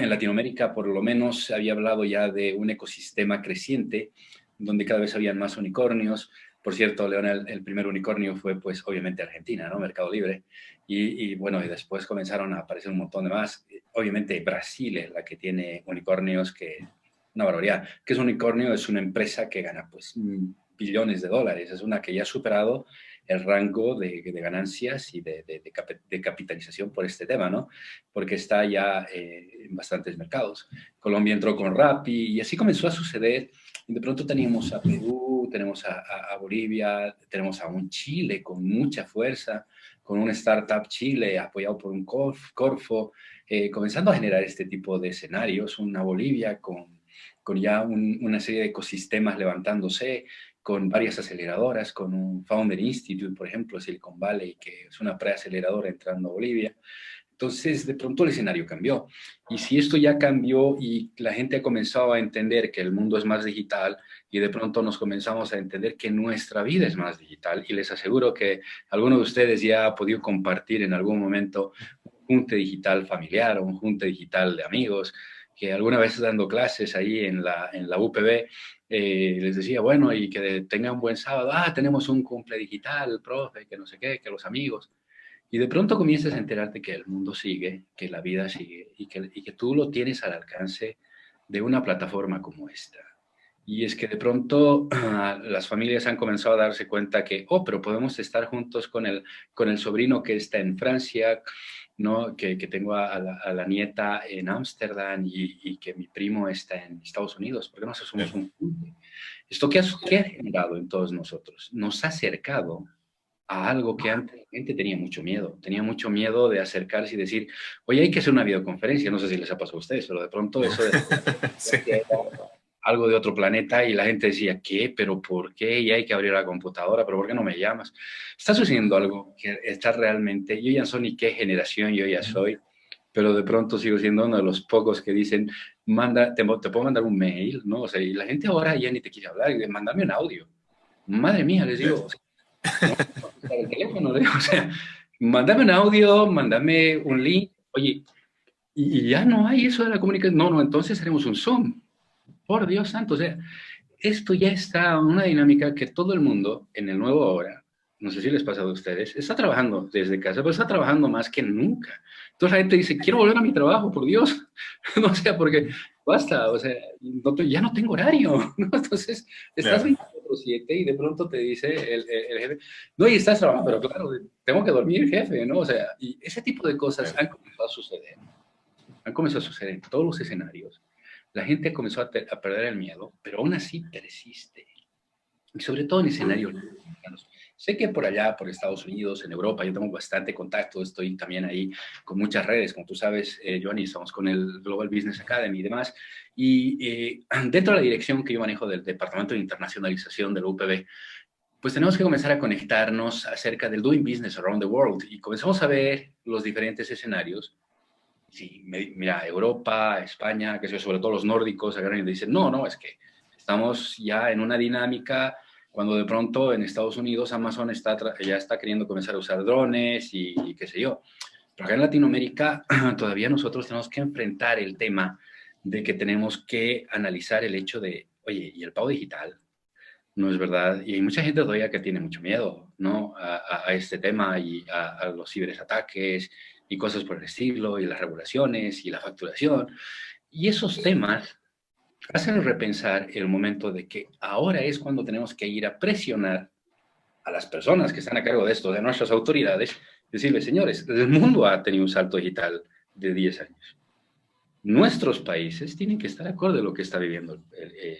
Latinoamérica, por lo menos, se había hablado ya de un ecosistema creciente, donde cada vez habían más unicornios. Por cierto, Leonel, el primer unicornio fue, pues, obviamente Argentina, ¿no? Mercado Libre. Y bueno, y después comenzaron a aparecer un montón de más. Obviamente Brasil es la que tiene unicornios, que una barbaridad. ¿Qué es un unicornio? Es una empresa que gana, pues, billones de dólares. Es una que ya ha superado el rango de ganancias y de capitalización por este tema, ¿no? Porque está ya en bastantes mercados. Colombia entró con Rappi y así comenzó a suceder. Y de pronto teníamos a Perú, tenemos a Bolivia, tenemos a un Chile con mucha fuerza, con un startup Chile apoyado por un Corfo, comenzando a generar este tipo de escenarios, una Bolivia con ya una serie de ecosistemas levantándose, con varias aceleradoras, con un Founder Institute, por ejemplo, Silicon Valley, que es una preaceleradora entrando a Bolivia. Entonces, de pronto el escenario cambió. Y si esto ya cambió y la gente ha comenzado a entender que el mundo es más digital y de pronto nos comenzamos a entender que nuestra vida es más digital, y les aseguro que alguno de ustedes ya ha podido compartir en algún momento un junte digital familiar o un junte digital de amigos, que alguna vez dando clases ahí en la UPB, les decía, bueno, y que tengan un buen sábado, tenemos un cumple digital, profe, que no sé qué, que los amigos. Y de pronto comienzas a enterarte que el mundo sigue, que la vida sigue y que tú lo tienes al alcance de una plataforma como esta. Y es que de pronto las familias han comenzado a darse cuenta que, pero podemos estar juntos con el sobrino que está en Francia, ¿no? Que tengo a la nieta en Ámsterdam y que mi primo está en Estados Unidos. ¿Por qué no hacemos un junte? ¿Esto qué ha generado en todos nosotros? Nos ha acercado a algo que antes la gente tenía mucho miedo de acercarse y decir, oye, hay que hacer una videoconferencia, no sé si les ha pasado a ustedes, pero de pronto eso de Sí. algo de otro planeta y la gente decía, ¿qué? ¿Pero por qué? Y hay que abrir la computadora, ¿pero por qué no me llamas? Está sucediendo algo que está realmente, yo ya no sé ni qué generación yo ya soy, pero de pronto sigo siendo uno de los pocos que dicen, te puedo mandar un mail, ¿no? O sea, y la gente ahora ya ni te quiere hablar, y mándame un audio. Madre mía, les digo, no el teléfono, ¿eh? O sea, mándame un audio, mándame un link, oye, y ya no hay eso de la comunicación. No, entonces haremos un Zoom. Por Dios santo, o sea, esto ya está en una dinámica que todo el mundo en el nuevo ahora, no sé si les pasa a ustedes, está trabajando desde casa, pero está trabajando más que nunca. Entonces la gente dice, quiero volver a mi trabajo, por Dios. No sé, porque basta, o sea, ya no tengo horario, ¿no? Entonces estás 24/7 y de pronto te dice el jefe, no, y estás trabajando, pero claro, tengo que dormir, jefe, ¿no? O sea, y ese tipo de cosas han comenzado a suceder en todos los escenarios. La gente comenzó a perder el miedo, pero aún así persiste. Y sobre todo en escenarios latinoamericanos. Sé que por allá, por Estados Unidos, en Europa, yo tengo bastante contacto, estoy también ahí con muchas redes, como tú sabes, Johnny, estamos con el Global Business Academy y demás. Y dentro de la dirección que yo manejo del Departamento de Internacionalización de la UPB, pues tenemos que comenzar a conectarnos acerca del Doing Business Around the World y comenzamos a ver los diferentes escenarios. Sí, mira, Europa, España, que sé, sobre todo los nórdicos, agarran y dicen, no, es que estamos ya en una dinámica cuando de pronto en Estados Unidos Amazon ya está queriendo comenzar a usar drones y qué sé yo. Pero acá en Latinoamérica todavía nosotros tenemos que enfrentar el tema de que tenemos que analizar el hecho de, oye, ¿y el pago digital? No es verdad. Y hay mucha gente todavía que tiene mucho miedo, ¿no? A este tema y a los ciberataques y cosas por el estilo, y las regulaciones y la facturación. Y esos temas hacen repensar el momento de que ahora es cuando tenemos que ir a presionar a las personas que están a cargo de esto, de nuestras autoridades, decirles, señores, el mundo ha tenido un salto digital de 10 años. Nuestros países tienen que estar de acuerdo de lo que está viviendo el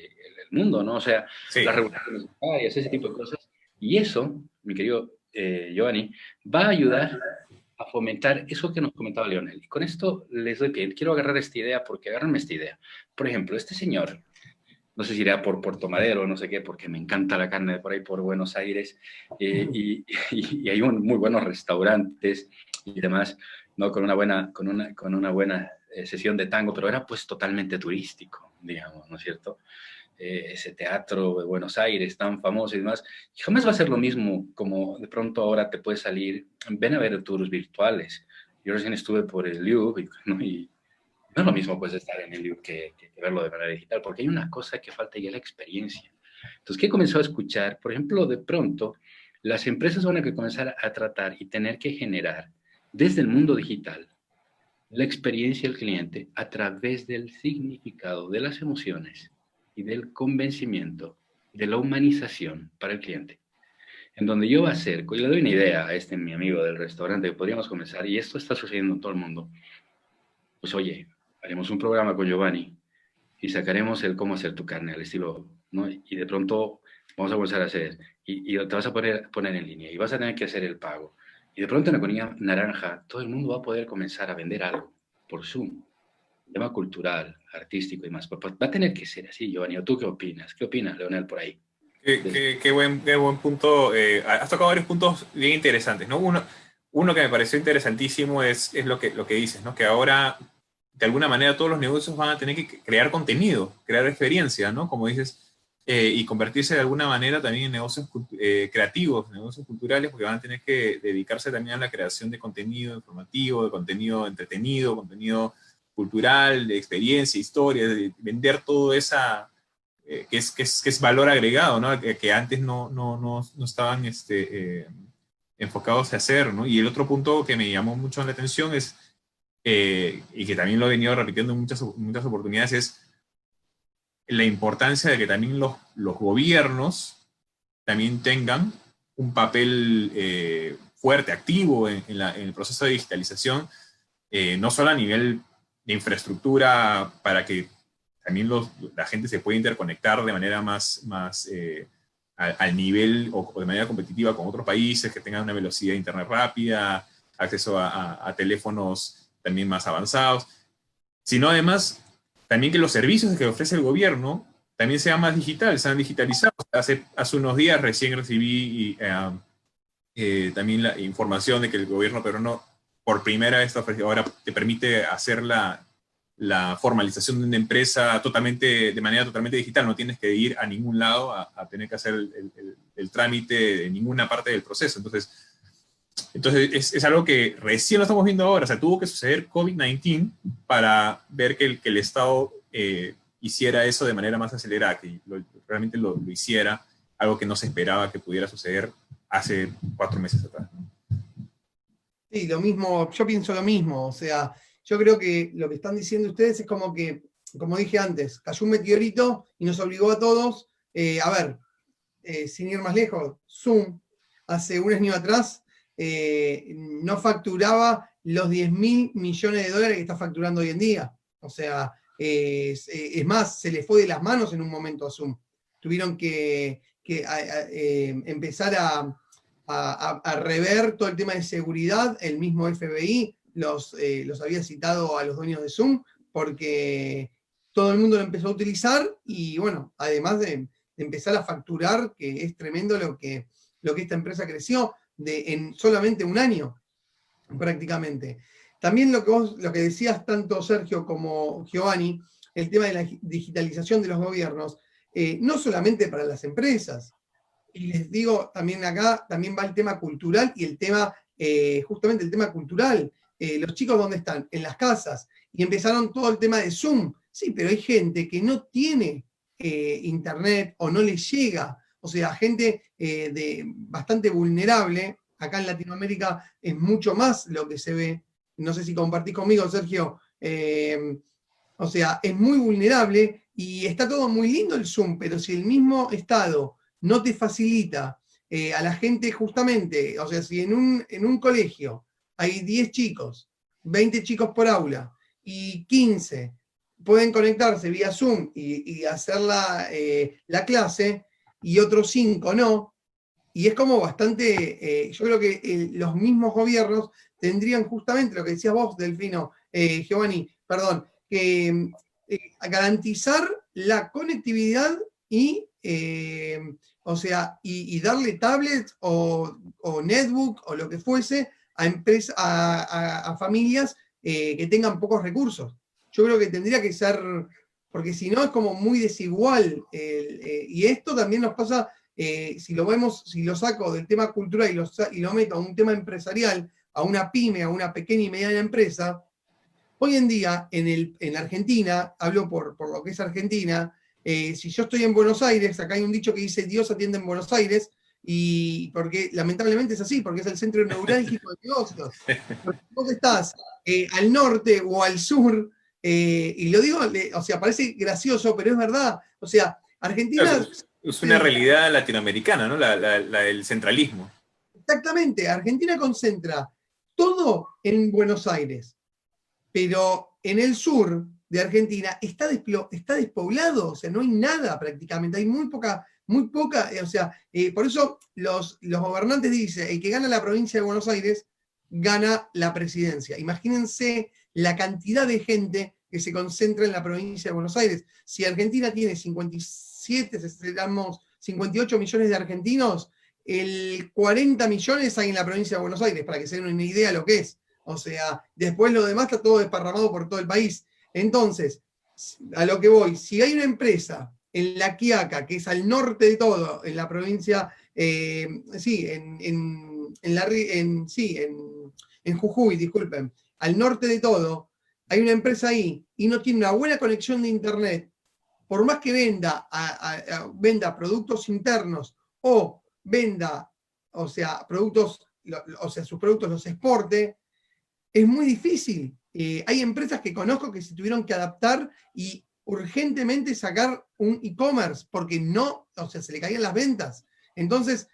mundo, ¿no? O sea, sí, las regulaciones bancarias, ese tipo de cosas. Y eso, mi querido Giovanni, va a ayudar a fomentar eso que nos comentaba Leonel. Y con esto les doy pie. Quiero agarrar esta idea porque agárrenme esta idea. Por ejemplo, este señor, no sé si irá por Puerto Madero, no sé qué, porque me encanta la carne de por ahí, por Buenos Aires, y hay muy buenos restaurantes y demás, ¿no? Con una buena sesión de tango, pero era pues totalmente turístico, digamos, ¿no es cierto? Ese teatro de Buenos Aires tan famoso y demás, y jamás va a ser lo mismo como de pronto ahora te puedes salir, ven a ver tours virtuales. Yo recién estuve por el Louvre, ¿no? Y no es lo mismo pues estar en el Louvre que verlo de manera digital, porque hay una cosa que falta y es la experiencia. Entonces, ¿qué comenzó a escuchar? Por ejemplo, de pronto, las empresas van a que comenzar a tratar y tener que generar desde el mundo digital la experiencia del cliente a través del significado de las emociones y del convencimiento, de la humanización para el cliente. En donde yo acerco, y le doy una idea a este mi amigo del restaurante, que podríamos comenzar, y esto está sucediendo en todo el mundo, pues oye, haremos un programa con Giovanni y sacaremos el cómo hacer tu carne al estilo, ¿no? Y de pronto vamos a comenzar a hacer, y te vas a poner en línea, y vas a tener que hacer el pago. Y de pronto en la economía naranja, todo el mundo va a poder comenzar a vender algo por Zoom. Tema cultural, artístico y más. Va a tener que ser así, Giovanni. ¿O tú qué opinas? ¿Qué opinas, Leonel, por ahí? Qué buen punto. Has tocado varios puntos bien interesantes, ¿no? Uno que me pareció interesantísimo es lo que dices, ¿no? Que ahora, de alguna manera, todos los negocios van a tener que crear contenido, crear experiencia, ¿no? Como dices, y convertirse de alguna manera también en negocios creativos, negocios culturales, porque van a tener que dedicarse también a la creación de contenido informativo, de contenido entretenido, contenido cultural, de experiencia, historia, de vender todo esa que es valor agregado, ¿no? Que antes no estaban enfocados a hacer, ¿no? Y el otro punto que me llamó mucho la atención es, y que también lo he venido repitiendo en muchas oportunidades, es la importancia de que también los gobiernos también tengan un papel fuerte, activo en el proceso de digitalización, no solo a nivel de infraestructura para que también la gente se puede interconectar de manera más al nivel o de manera competitiva con otros países, que tengan una velocidad de internet rápida, acceso a teléfonos también más avanzados, sino además también que los servicios que ofrece el gobierno también sean más digitales, sean digitalizados. Hace unos días recién recibí también la información de que el gobierno peruano por primera vez ahora te permite hacer la formalización de una empresa de manera totalmente digital. No tienes que ir a ningún lado a tener que hacer el trámite en ninguna parte del proceso. Entonces es algo que recién lo estamos viendo ahora. O sea, tuvo que suceder COVID-19 para ver que el Estado hiciera eso de manera más acelerada, que realmente lo hiciera, algo que no se esperaba que pudiera suceder hace 4 meses atrás. Sí, lo mismo, yo pienso lo mismo, o sea, yo creo que lo que están diciendo ustedes es como que, como dije antes, cayó un meteorito y nos obligó a todos, a ver, sin ir más lejos, Zoom, hace un año atrás, no facturaba los 10.000 millones de dólares que está facturando hoy en día. O sea, es más, se les fue de las manos en un momento a Zoom. Tuvieron que empezar a rever todo el tema de seguridad. El mismo FBI los había citado a los dueños de Zoom porque todo el mundo lo empezó a utilizar y bueno, además de empezar a facturar, que es tremendo lo que esta empresa creció en solamente un año, prácticamente. También lo que decías tanto Sergio como Giovanni, el tema de la digitalización de los gobiernos, no solamente para las empresas, y les digo, también acá también va el tema cultural y el tema, justamente el tema cultural. Los chicos, ¿dónde están? En las casas. Y empezaron todo el tema de Zoom. Sí, pero hay gente que no tiene internet o no le llega. O sea, gente bastante vulnerable. Acá en Latinoamérica es mucho más lo que se ve. No sé si compartís conmigo, Sergio. O sea, es muy vulnerable y está todo muy lindo el Zoom, pero si el mismo Estado no te facilita a la gente justamente, o sea, si en un colegio hay 10 chicos, 20 chicos por aula y 15 pueden conectarse vía Zoom y hacer la clase y otros 5 no, y es como bastante, yo creo que los mismos gobiernos tendrían justamente lo que decías vos, Delfino, Giovanni, perdón, que garantizar la conectividad y o sea, y darle tablets o netbook o lo que fuese a familias que tengan pocos recursos. Yo creo que tendría que ser, porque si no es como muy desigual, y esto también nos pasa, si lo vemos, si lo saco del tema cultural y lo meto a un tema empresarial, a una pyme, a una pequeña y mediana empresa, hoy en día en Argentina, hablo por lo que es Argentina, si yo estoy en Buenos Aires, acá hay un dicho que dice Dios atiende en Buenos Aires, y porque lamentablemente es así, porque es el centro neurálgico de negocios. Porque vos estás al norte o al sur, y lo digo, o sea, parece gracioso, pero es verdad. O sea, Argentina... Es una realidad latinoamericana, ¿no? La del centralismo. Exactamente, Argentina concentra todo en Buenos Aires, pero en el sur de Argentina está despoblado, o sea, no hay nada prácticamente, hay muy poca, o sea, por eso los gobernantes dicen, el que gana la provincia de Buenos Aires, gana la presidencia. Imagínense la cantidad de gente que se concentra en la provincia de Buenos Aires. Si Argentina tiene 58 millones de argentinos, el 40 millones hay en la provincia de Buenos Aires, para que se den una idea de lo que es. O sea, después lo demás está todo desparramado por todo el país. Entonces, a lo que voy, si hay una empresa en La Quiaca, que es al norte de todo, en la provincia, en Jujuy, disculpen, al norte de todo, hay una empresa ahí y no tiene una buena conexión de internet, por más que venda productos internos o venda, o sea, sus productos los exporte, es muy difícil. Hay empresas que conozco que se tuvieron que adaptar y urgentemente sacar un e-commerce, porque no, o sea, se le caían las ventas. Entonces,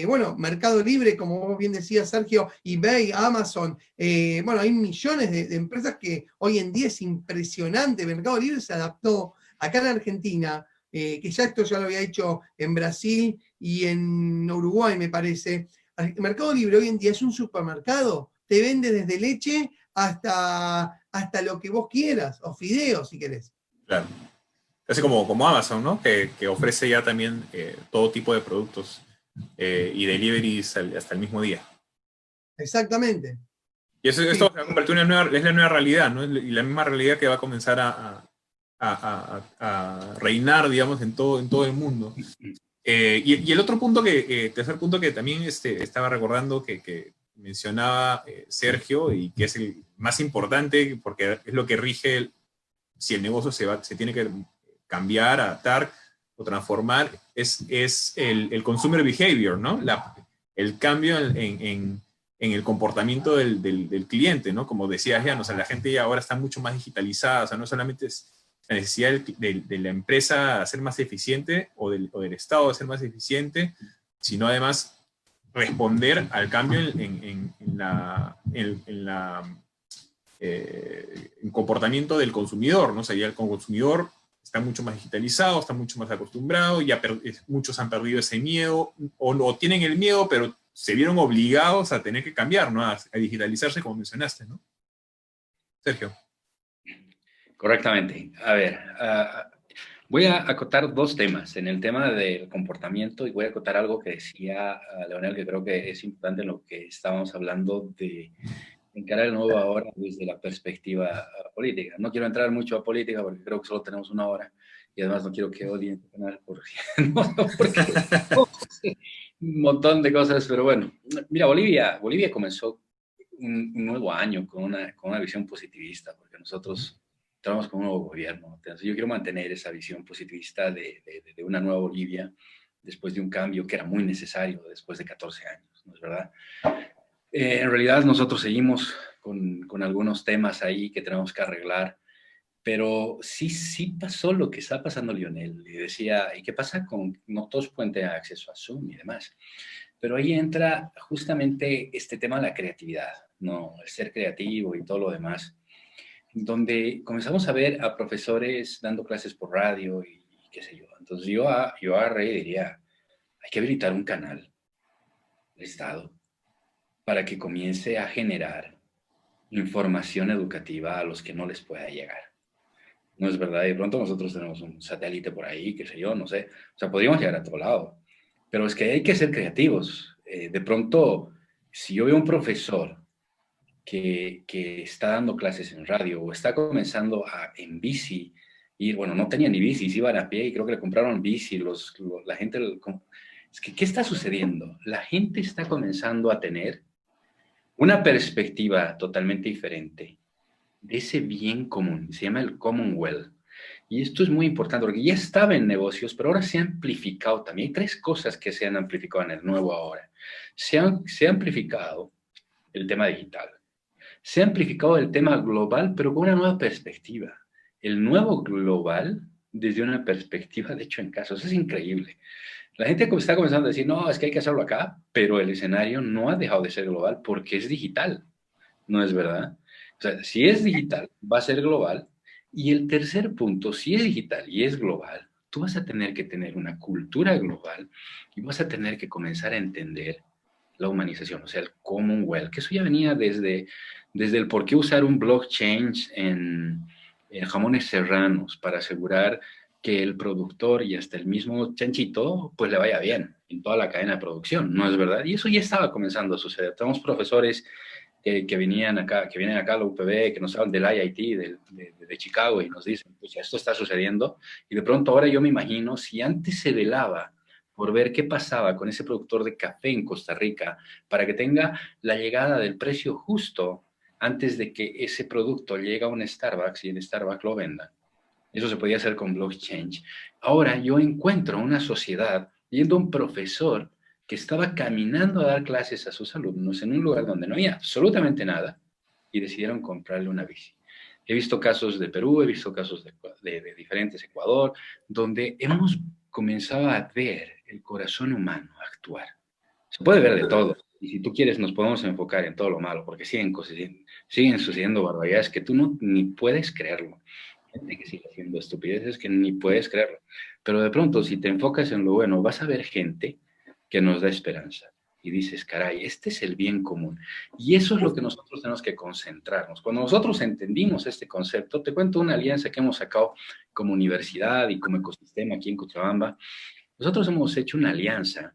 bueno, Mercado Libre, como vos bien decías, Sergio, eBay, Amazon, bueno, hay millones de empresas que hoy en día es impresionante. Mercado Libre se adaptó acá en Argentina, que ya esto ya lo había hecho en Brasil y en Uruguay, me parece. Mercado Libre hoy en día es un supermercado, te vende desde leche hasta lo que vos quieras, o fideos si querés. Claro. Casi como Amazon, ¿no? Que ofrece ya también todo tipo de productos y deliveries hasta el mismo día. Exactamente. Y esto se va a convertir en es la nueva realidad, ¿no? Y la misma realidad que va a comenzar a reinar, digamos, en todo el mundo. Y el otro punto tercer punto que también estaba recordando que mencionaba Sergio, y que es el más importante, porque es lo que rige si el negocio se tiene que cambiar, adaptar o transformar, es el consumer behavior, ¿no? El cambio en el comportamiento del cliente, ¿no? Como decías ya, o sea, la gente ya ahora está mucho más digitalizada, o sea, no solamente es la necesidad de la empresa de ser más eficiente o del Estado de ser más eficiente, sino además responder al cambio en comportamiento del consumidor, ¿no? O sea, ya el consumidor está mucho más digitalizado, está mucho más acostumbrado, ya muchos han perdido ese miedo, o tienen el miedo, pero se vieron obligados a tener que cambiar, ¿no? A digitalizarse, como mencionaste, ¿no? Sergio. Correctamente. A ver, voy a acotar dos temas. En el tema del comportamiento, y voy a acotar algo que decía Leonel, que creo que es importante en lo que estábamos hablando de encarar el nuevo ahora desde la perspectiva política. No quiero entrar mucho a política porque creo que solo tenemos una hora, y además no quiero que odien el canal porque un montón de cosas, pero bueno. Mira, Bolivia comenzó un nuevo año con una visión positivista, porque nosotros estamos con un nuevo gobierno. Entonces, yo quiero mantener esa visión positivista de una nueva Bolivia después de un cambio que era muy necesario después de 14 años, ¿no es verdad? En realidad nosotros seguimos con algunos temas ahí que tenemos que arreglar, pero sí pasó lo que está pasando Lionel. Y decía, ¿y qué pasa con no todos pueden tener acceso a Zoom y demás? Pero ahí entra justamente este tema de la creatividad, ¿no? El ser creativo y todo lo demás, donde comenzamos a ver a profesores dando clases por radio y qué sé yo. Entonces yo agarré y diría, hay que habilitar un canal del Estado para que comience a generar información educativa a los que no les pueda llegar. No es verdad, de pronto nosotros tenemos un satélite por ahí, qué sé yo, no sé. O sea, podríamos llegar a todo lado. Pero es que hay que ser creativos. De pronto, si yo veo un profesor que está dando clases en radio o está comenzando en bici, y bueno, no tenía ni bicis, iban a pie y creo que le compraron bici, la gente, es que, ¿qué está sucediendo? La gente está comenzando a tener una perspectiva totalmente diferente de ese bien común, se llama el Commonwealth. Y esto es muy importante porque ya estaba en negocios, pero ahora se ha amplificado también. Hay tres cosas que se han amplificado en el nuevo ahora. Se ha amplificado el tema digital. Se ha amplificado el tema global, pero con una nueva perspectiva. El nuevo global desde una perspectiva de hecho en casos. Es increíble. La gente está comenzando a decir, no, es que hay que hacerlo acá, pero el escenario no ha dejado de ser global porque es digital. ¿No es verdad? O sea, si es digital, va a ser global. Y el tercer punto, si es digital y es global, tú vas a tener que tener una cultura global y vas a tener que comenzar a entender la humanización, o sea, el Commonwealth, que eso ya venía desde el por qué usar un blockchain en jamones serranos para asegurar que el productor y hasta el mismo chanchito, pues le vaya bien en toda la cadena de producción, ¿no es verdad? Y eso ya estaba comenzando a suceder. Tenemos profesores que vienen acá a la UPB, que nos hablan del IIT, de Chicago, y nos dicen, pues esto está sucediendo, y de pronto ahora yo me imagino, si antes se velaba por ver qué pasaba con ese productor de café en Costa Rica, para que tenga la llegada del precio justo antes de que ese producto llegue a un Starbucks y el Starbucks lo venda. Eso se podía hacer con blockchain. Ahora yo encuentro una sociedad yendo a un profesor que estaba caminando a dar clases a sus alumnos en un lugar donde no había absolutamente nada y decidieron comprarle una bici. He visto casos de Perú, he visto casos de diferentes Ecuador, donde hemos comenzado a ver el corazón humano actuar. Se puede ver de todo. Y si tú quieres, nos podemos enfocar en todo lo malo, porque siguen sucediendo barbaridades que tú ni puedes creerlo. Gente que sigue haciendo estupideces que ni puedes creerlo. Pero de pronto, si te enfocas en lo bueno, vas a ver gente que nos da esperanza. Y dices, caray, este es el bien común. Y eso es lo que nosotros tenemos que concentrarnos. Cuando nosotros entendimos este concepto, te cuento una alianza que hemos sacado como universidad y como ecosistema aquí en Cochabamba. Nosotros hemos hecho una alianza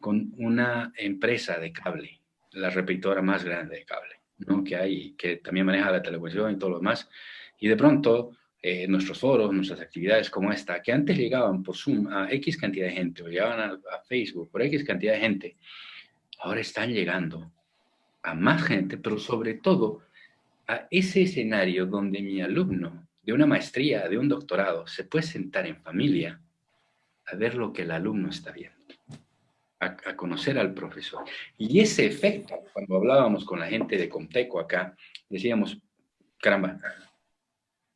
con una empresa de cable, la repetidora más grande de cable, ¿no? Que hay, que también maneja la televisión y todo lo demás. Y de pronto, nuestros foros, nuestras actividades como esta, que antes llegaban por Zoom a X cantidad de gente, o llegaban a Facebook por X cantidad de gente, ahora están llegando a más gente, pero sobre todo a ese escenario donde mi alumno de una maestría, de un doctorado, se puede sentar en familia a ver lo que el alumno está viendo, a conocer al profesor. Y ese efecto, cuando hablábamos con la gente de Comteco acá, decíamos, caramba,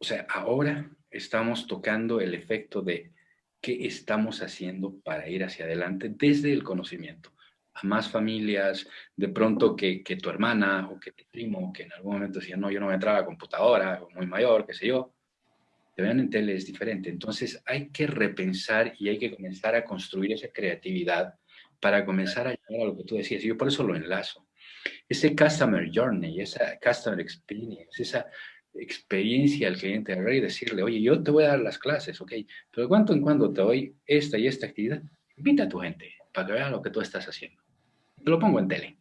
o sea, ahora estamos tocando el efecto de qué estamos haciendo para ir hacia adelante desde el conocimiento. A más familias, de pronto que tu hermana o que tu primo, que en algún momento decía, no, yo no me entraba a computadora, o muy mayor, qué sé yo, te vean en tele es diferente. Entonces hay que repensar y hay que comenzar a construir esa creatividad para comenzar a llegar a lo que tú decías. Y yo por eso lo enlazo. Ese customer journey, esa customer experience, esa experiencia al cliente al y decirle, oye, yo te voy a dar las clases, ok, pero de cuando en cuando te doy esta y esta actividad, invita a tu gente para que vean lo que tú estás haciendo. Te lo pongo en tele.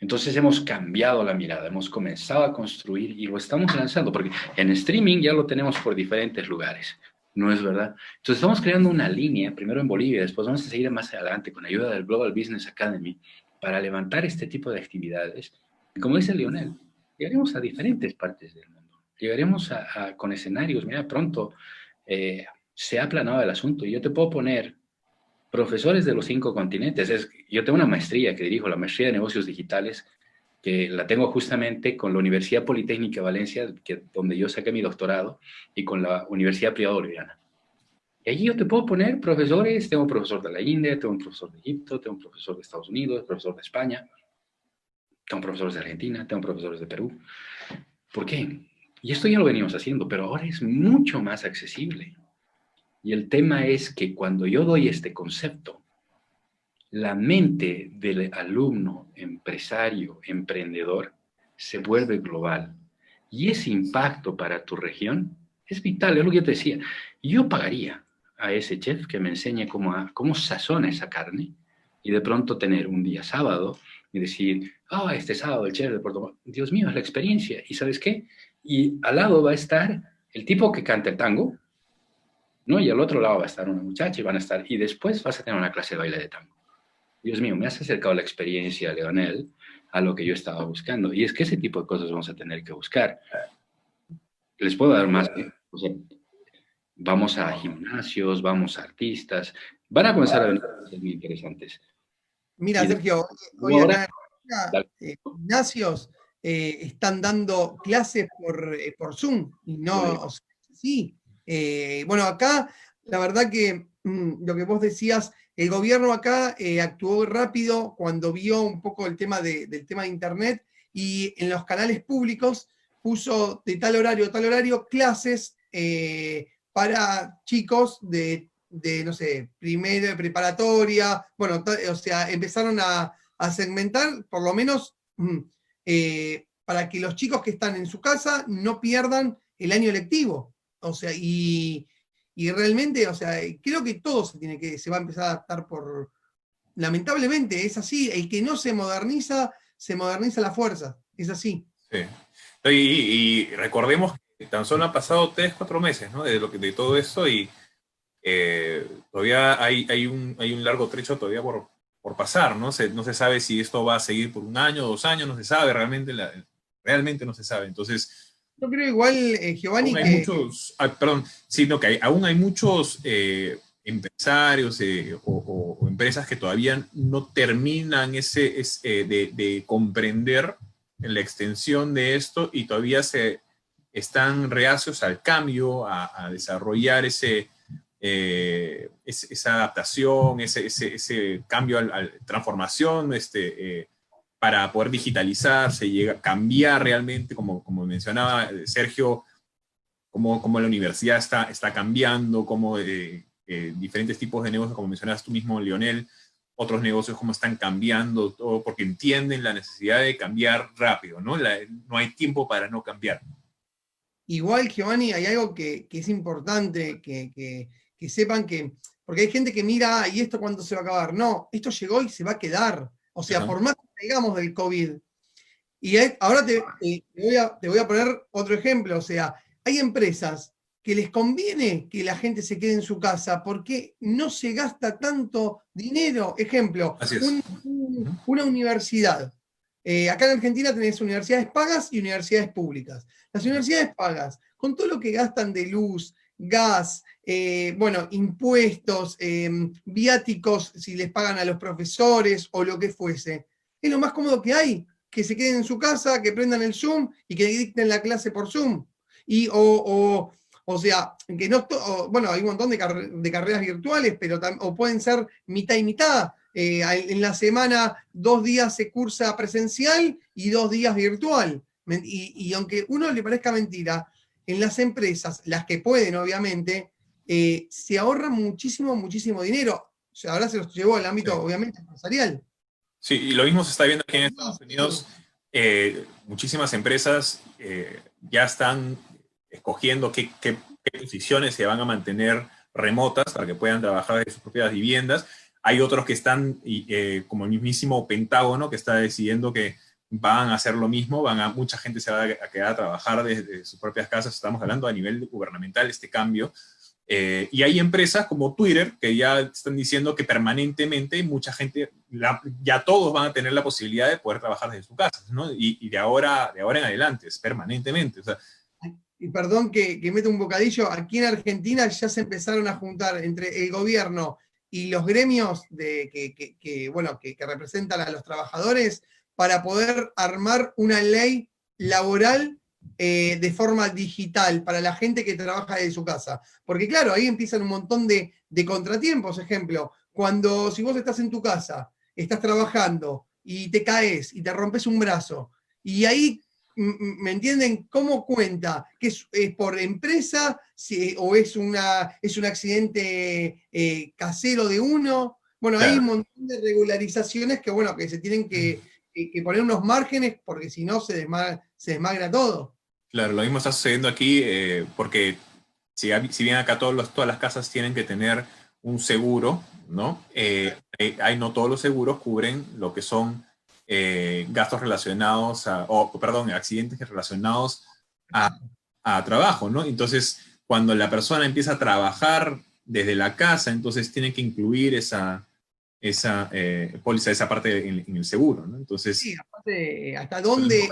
Entonces hemos cambiado la mirada, hemos comenzado a construir y lo estamos lanzando, porque en streaming ya lo tenemos por diferentes lugares, ¿no es verdad? Entonces estamos creando una línea, primero en Bolivia, después vamos a seguir más adelante con ayuda del Global Business Academy, para levantar este tipo de actividades. Y como dice Lionel, llegaremos a diferentes partes del mundo, llegaremos con escenarios, mira, pronto se ha aplanado el asunto y yo te puedo poner profesores de los 5 continentes. Yo tengo una maestría que dirijo, la maestría de negocios digitales, que la tengo justamente con la Universidad Politécnica de Valencia, donde yo saqué mi doctorado, y con la Universidad Privada Boliviana. Y allí yo te puedo poner profesores, tengo un profesor de la India, tengo un profesor de Egipto, tengo un profesor de Estados Unidos, profesor de España, tengo profesores de Argentina, tengo profesores de Perú. ¿Por qué? Y esto ya lo venimos haciendo, pero ahora es mucho más accesible. Y el tema es que cuando yo doy este concepto, la mente del alumno, empresario, emprendedor, se vuelve global. Y ese impacto para tu región es vital, es lo que yo te decía. Yo pagaría a ese chef que me enseñe cómo sazona esa carne y de pronto tener un día sábado y decir, este sábado el chef de Puerto Montt, Dios mío, es la experiencia. ¿Y sabes qué? Y al lado va a estar el tipo que canta el tango, ¿no? Y al otro lado va a estar una muchacha y van a estar, y después vas a tener una clase de baile de tango. Dios mío, me has acercado la experiencia, Leonel, a lo que yo estaba buscando. Y es que ese tipo de cosas vamos a tener que buscar. Les puedo dar más. O sea, vamos a gimnasios, vamos a artistas. Van a comenzar a venir cosas muy interesantes. Mira, Y Sergio, hoy ahora, acá en gimnasios están dando clases por Zoom, y no, o sea, sí. Bueno, acá, la verdad que lo que vos decías, el gobierno acá actuó rápido cuando vio un poco el tema del tema de Internet, y en los canales públicos puso de tal horario a tal horario clases para chicos de, no sé, primero de preparatoria, bueno, o sea, empezaron a segmentar, por lo menos, para que los chicos que están en su casa no pierdan el año lectivo. O sea, y realmente, o sea, creo que todo se va a empezar a adaptar por, lamentablemente, es así, el que no se moderniza a la fuerza, es así. Sí. Y recordemos que tan solo han pasado 3, 4 meses, ¿no? De todo esto, y todavía hay un largo trecho todavía por pasar, ¿no? No se sabe si esto va a seguir por 1 año, 2 años, no se sabe, realmente no se sabe. Entonces, Yo creo igual, Giovanni, aún hay que muchos, perdón, sí, no, que aún hay muchos empresarios o empresas que todavía no terminan de comprender la extensión de esto, y todavía están reacios al cambio, a desarrollar esa adaptación, ese cambio, transformación, para poder digitalizarse, cambiar realmente, como mencionaba Sergio, cómo la universidad está cambiando, cómo diferentes tipos de negocios, como mencionabas tú mismo, Leonel, otros negocios cómo están cambiando, todo porque entienden la necesidad de cambiar rápido, ¿no? No hay tiempo para no cambiar. igual, Giovanni, hay algo que es importante que sepan que, porque hay gente que mira, ¿y esto cuándo se va a acabar? No, esto llegó y se va a quedar. O sea, Ajá. por más que salgamos del COVID. Y ahora te voy a poner otro ejemplo. O sea, hay empresas que les conviene que la gente se quede en su casa porque no se gasta tanto dinero. Ejemplo, Así es. una universidad. Acá en Argentina tenés universidades pagas y universidades públicas. Las universidades pagas, con todo lo que gastan de luz, gas, bueno, impuestos, viáticos, si les pagan a los profesores o lo que fuese, es lo más cómodo que hay, que se queden en su casa, que prendan el Zoom y que dicten la clase por Zoom. O sea, que no, bueno, hay un montón de carreras virtuales, pero o pueden ser mitad y mitad. En la semana 2 días se cursa presencial y 2 días virtual. Y aunque uno le parezca mentira, en las empresas, las que pueden obviamente, se ahorra muchísimo, muchísimo dinero. O sea, ahora se los llevó al ámbito, Sí. obviamente, empresarial. Sí, y lo mismo se está viendo aquí en Estados Unidos. Muchísimas empresas ya están escogiendo qué posiciones se van a mantener remotas para que puedan trabajar desde sus propias viviendas. Hay otros que están, como el mismísimo Pentágono, que está decidiendo que van a hacer lo mismo, mucha gente se va a quedar a trabajar desde sus propias casas. Estamos hablando a nivel gubernamental este cambio. Y hay empresas como Twitter que ya están diciendo que permanentemente mucha gente, ya todos van a tener la posibilidad de poder trabajar desde sus casas, ¿no? Y de ahora en adelante, es permanentemente. O sea, y perdón que meta un bocadillo, aquí en Argentina ya se empezaron a juntar entre el gobierno y los gremios que representan a los trabajadores para poder armar una ley laboral de forma digital para la gente que trabaja desde su casa. Porque claro, ahí empiezan un montón de contratiempos. Ejemplo, si vos estás en tu casa, estás trabajando y te caes y te rompes un brazo, y ahí, ¿me entienden? ¿Cómo cuenta? ¿Que es por empresa o es un accidente casero de uno? Bueno, hay claro. un montón de regularizaciones que se tienen que poner unos márgenes, porque si no se desmagra todo. Claro, lo mismo está sucediendo aquí, porque si bien acá todas las casas tienen que tener un seguro, ¿no? No todos los seguros cubren lo que son gastos relacionados accidentes relacionados a trabajo, ¿no? Entonces, cuando la persona empieza a trabajar desde la casa, entonces tiene que incluir esa póliza, esa parte en el seguro, ¿no? Entonces, sí, aparte, hasta dónde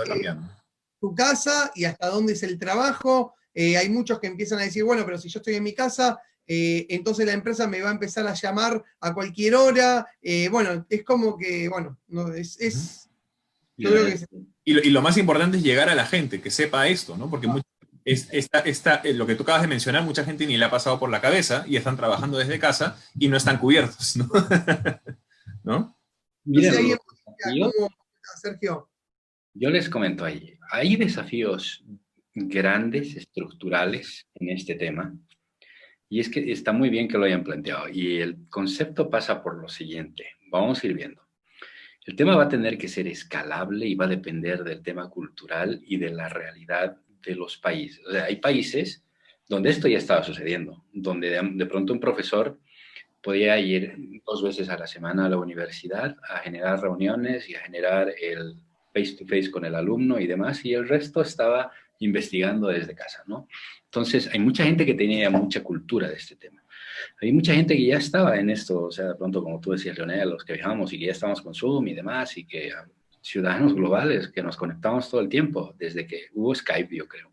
tu casa y hasta dónde es el trabajo. Hay muchos que empiezan a decir, bueno, pero si yo estoy en mi casa, entonces la empresa me va a empezar a llamar a cualquier hora. Bueno, es como que, bueno, no, yo creo que y lo más importante es llegar a la gente, que sepa esto, ¿no? Porque lo que tú acabas de mencionar, mucha gente ni le ha pasado por la cabeza y están trabajando desde casa y no están cubiertos, ¿no? ¿No? Mira, ¿cómo, Sergio? Yo les comento ahí, hay desafíos grandes, estructurales en este tema, y es que está muy bien que lo hayan planteado, y el concepto pasa por lo siguiente, vamos a ir viendo. El tema va a tener que ser escalable y va a depender del tema cultural y de la realidad de los países. O sea, hay países donde esto ya estaba sucediendo, donde de pronto un profesor podía ir 2 veces a la semana a la universidad a generar reuniones y a generar el face-to-face con el alumno y demás, y el resto estaba investigando desde casa, ¿no? Entonces, hay mucha gente que tenía mucha cultura de este tema. Hay mucha gente que ya estaba en esto, o sea, de pronto, como tú decías, Leonel, los que viajamos y que ya estamos con Zoom y demás, y que ciudadanos globales que nos conectamos todo el tiempo, desde que hubo Skype, yo creo.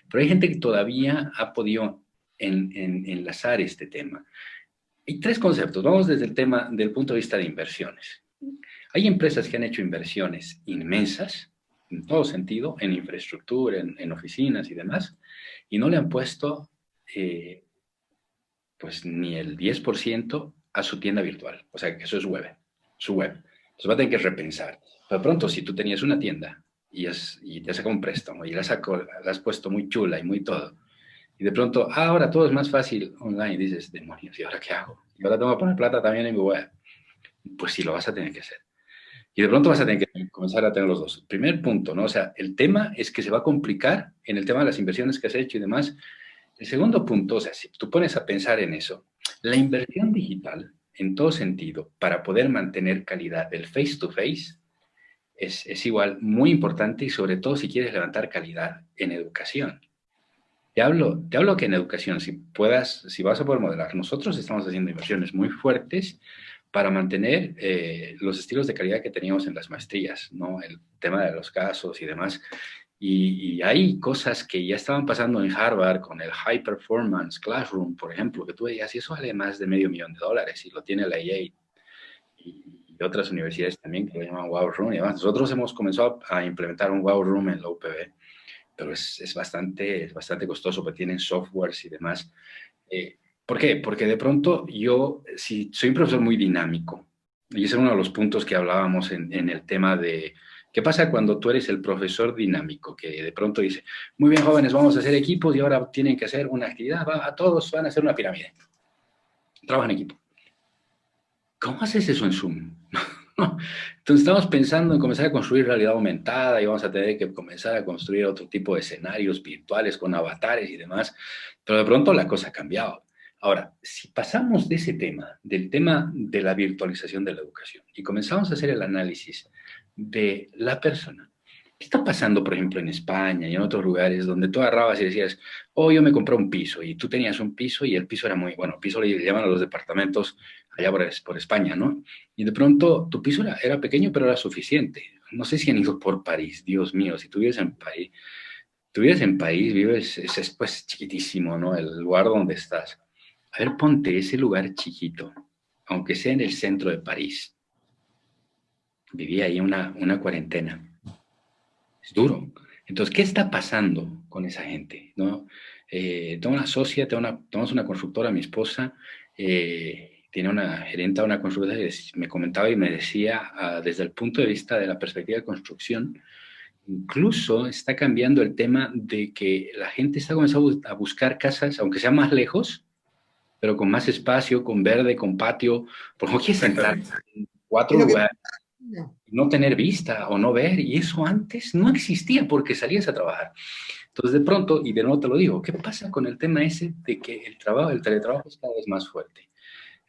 Pero hay gente que todavía ha podido enlazar este tema. Hay 3 conceptos. Vamos desde el tema del punto de vista de inversiones. Hay empresas que han hecho inversiones inmensas, en todo sentido, en infraestructura, en oficinas y demás, y no le han puesto pues ni el 10% a su tienda virtual. O sea, que eso es su web. Entonces va a tener que repensar. Pero de pronto, si tú tenías una tienda y te has sacado un préstamo y la has puesto muy chula y muy todo, y de pronto, ahora todo es más fácil online, y dices, demonios, ¿y ahora qué hago? Y ahora tengo que poner plata también en mi web. Pues sí, lo vas a tener que hacer. Y de pronto vas a tener que comenzar a tener los dos. Primer punto, ¿no? O sea, el tema es que se va a complicar en el tema de las inversiones que has hecho y demás. El segundo punto, o sea, si tú pones a pensar en eso, la inversión digital, en todo sentido, para poder mantener calidad del face-to-face, es igual muy importante y sobre todo si quieres levantar calidad en educación. Te hablo que en educación, si vas a poder modelar, nosotros estamos haciendo inversiones muy fuertes para mantener los estilos de calidad que teníamos en las maestrías, ¿no? El tema de los casos y demás. Y hay cosas que ya estaban pasando en Harvard con el High Performance Classroom, por ejemplo, que tú veías, y eso vale más de $500,000 y lo tiene la Yale y otras universidades también que lo llaman Wow Room y demás. Nosotros hemos comenzado a implementar un Wow Room en la UPB, pero es bastante costoso porque tienen softwares y demás. ¿Por qué? Porque de pronto yo, si soy un profesor muy dinámico, y ese es uno de los puntos que hablábamos en el tema de qué pasa cuando tú eres el profesor dinámico, que de pronto dice, muy bien jóvenes, vamos a hacer equipos y ahora tienen que hacer una actividad, todos van a hacer una pirámide, trabajan en equipo. ¿Cómo haces eso en Zoom? Entonces estamos pensando en comenzar a construir realidad aumentada y vamos a tener que comenzar a construir otro tipo de escenarios virtuales con avatares y demás, pero de pronto la cosa ha cambiado. Ahora, si pasamos de ese tema, del tema de la virtualización de la educación, y comenzamos a hacer el análisis de la persona, ¿qué está pasando, por ejemplo, en España y en otros lugares donde tú agarrabas y decías, oh, yo me compré un piso, y tú tenías un piso y el piso era muy, bueno, piso le llaman a los departamentos allá por España, ¿no? Y de pronto tu piso era pequeño, pero era suficiente. No sé si han ido por París, Dios mío, si tú vives en París, es pues chiquitísimo, ¿no? El lugar donde estás. A ver, ponte ese lugar chiquito, aunque sea en el centro de París. Viví ahí una cuarentena. Es duro. Entonces, ¿qué está pasando con esa gente? ¿No? Tengo una socia, tenemos una constructora, mi esposa, tiene una gerenta de una constructora que me comentaba y me decía, desde el punto de vista de la perspectiva de construcción, incluso está cambiando el tema de que la gente está comenzando a buscar casas, aunque sea más lejos, pero con más espacio, con verde, con patio, porque no quieres entrar en 4 lugares, no tener vista o no ver, y eso antes no existía porque salías a trabajar. Entonces, de pronto, y de nuevo te lo digo, ¿qué pasa con el tema ese de que el teletrabajo es cada vez más fuerte?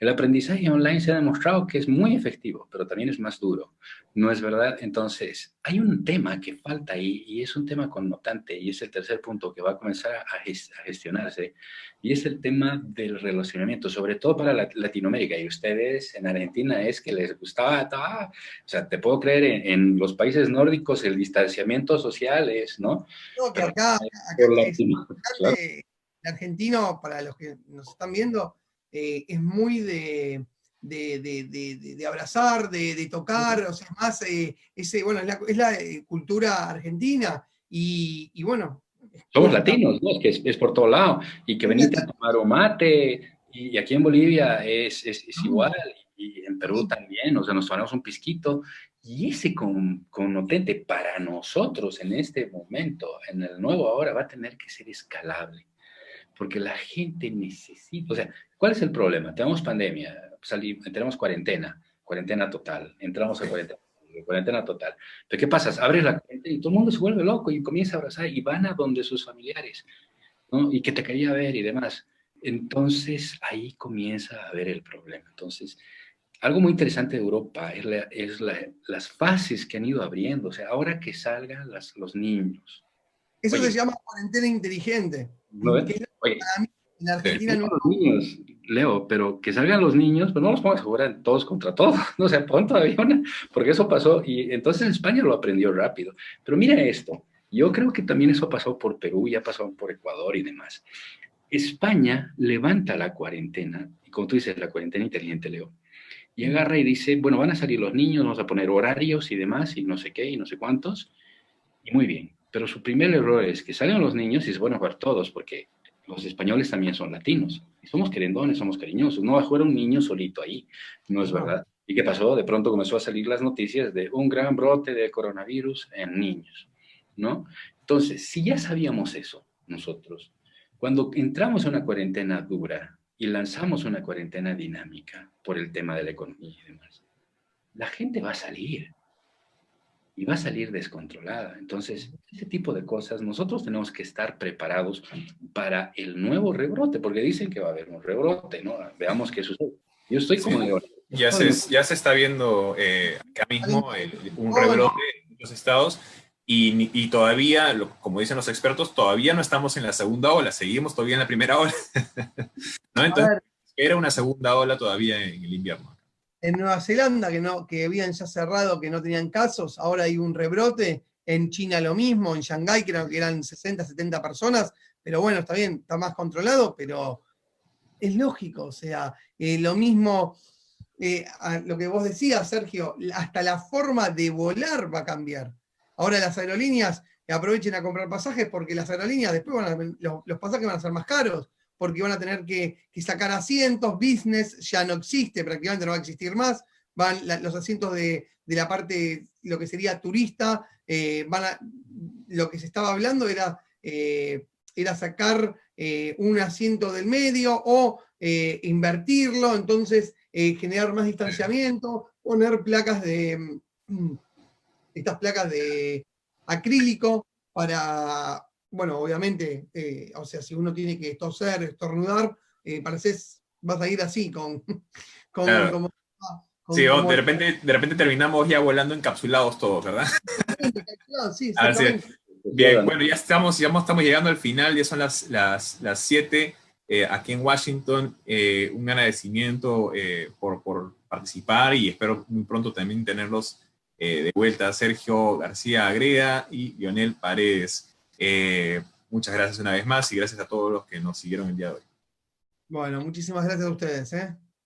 El aprendizaje online se ha demostrado que es muy efectivo, pero también es más duro, ¿no es verdad? Entonces, hay un tema que falta ahí, y es un tema connotante, y es el tercer punto que va a comenzar a gestionarse, y es el tema del relacionamiento, sobre todo para Latinoamérica, y ustedes en Argentina es que les gustaba, o sea, te puedo creer, en los países nórdicos el distanciamiento social es, ¿no? No, que Pero acá por es latino, claro. importante, el argentino, para los que nos están viendo, es muy de abrazar, de tocar, o sea, es más, bueno, es la cultura argentina, y bueno, Somos estuvo hasta... latinos, ¿no? Es que es por todo lado. Y que venite a tomar un mate, y aquí en Bolivia es igual, y en Perú también, o sea, nos tomamos un pisquito. Y ese connotente para nosotros en este momento, en el nuevo ahora, va a tener que ser escalable. Porque la gente necesita, o sea, ¿cuál es el problema? Tenemos pandemia, tenemos cuarentena total, entramos a cuarentena total. Pero ¿qué pasa? Abres la cuarentena y todo el mundo se vuelve loco y comienza a abrazar y van a donde sus familiares, ¿no? Y que te quería ver y demás. Entonces, ahí comienza a ver el problema. Entonces, algo muy interesante de Europa las fases que han ido abriendo. O sea, ahora que salgan los niños. Eso se Oye, llama cuarentena inteligente, ¿no ves? que es lo que Oye, para mí en Argentina no... los niños, Leo, pero que salgan los niños, pero no los pongas a jugar todos contra todos, no se pon todavía una, porque eso pasó, y entonces España lo aprendió rápido. Pero mira esto, yo creo que también eso pasó por Perú, ya pasó por Ecuador y demás. España levanta la cuarentena, y como tú dices, la cuarentena inteligente, Leo, y agarra y dice, bueno, van a salir los niños, vamos a poner horarios y demás, y no sé qué, y no sé cuántos, y muy bien. Pero su primer error es que salgan los niños y es bueno jugar todos, porque los españoles también son latinos. Y somos querendones, somos cariñosos. No va a jugar un niño solito ahí. No es verdad. ¿Y qué pasó? De pronto comenzó a salir las noticias de un gran brote de coronavirus en niños, ¿no? Entonces, si ya sabíamos eso nosotros, cuando entramos en una cuarentena dura y lanzamos una cuarentena dinámica por el tema de la economía y demás, la gente va a salir y va a salir descontrolada. Entonces, ese tipo de cosas, nosotros tenemos que estar preparados para el nuevo rebrote, porque dicen que va a haber un rebrote, ¿no? Veamos qué sucede. Yo estoy Sí, como Leo. ya se está viendo acá mismo un rebrote en muchos estados y todavía, como dicen los expertos, todavía no estamos en la segunda ola, seguimos todavía en la primera ola, ¿no? A Entonces, ver, era una segunda ola todavía en el invierno. en Nueva Zelanda, que habían ya cerrado, que no tenían casos, ahora hay un rebrote, en China lo mismo, en Shanghái creo que eran 60, 70 personas, pero bueno, está bien, está más controlado, pero es lógico, o sea, lo mismo, lo que vos decías, Sergio, hasta la forma de volar va a cambiar. Ahora las aerolíneas aprovechen a comprar pasajes porque las aerolíneas después los pasajes van a ser más caros, porque van a tener que sacar asientos, business ya no existe, prácticamente no va a existir más, los asientos de la parte, lo que sería turista, lo que se estaba hablando era sacar un asiento del medio o invertirlo, entonces generar más distanciamiento, poner estas placas de acrílico para, bueno, obviamente, o sea, si uno tiene que toser, estornudar, pareces, vas a ir así, con, Claro. como, Sí, como de repente terminamos ya volando encapsulados todos, ¿verdad? sí, Así es. exactamente. Bien, bueno, ya estamos llegando al final, ya son las 7 aquí en Washington. Un agradecimiento por participar y espero muy pronto también tenerlos de vuelta. Sergio García Agreda y Lionel Paredes. Muchas gracias una vez más y gracias a todos los que nos siguieron el día de hoy. Bueno, muchísimas gracias a ustedes.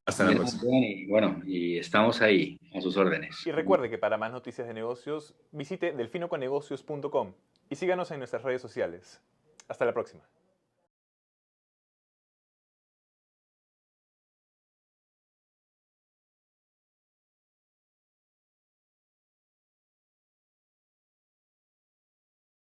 Hasta la próxima. Y bueno, y estamos ahí, a sus órdenes. Y recuerde que para más noticias de negocios, visite delfinoconegocios.com y síganos en nuestras redes sociales. Hasta la próxima.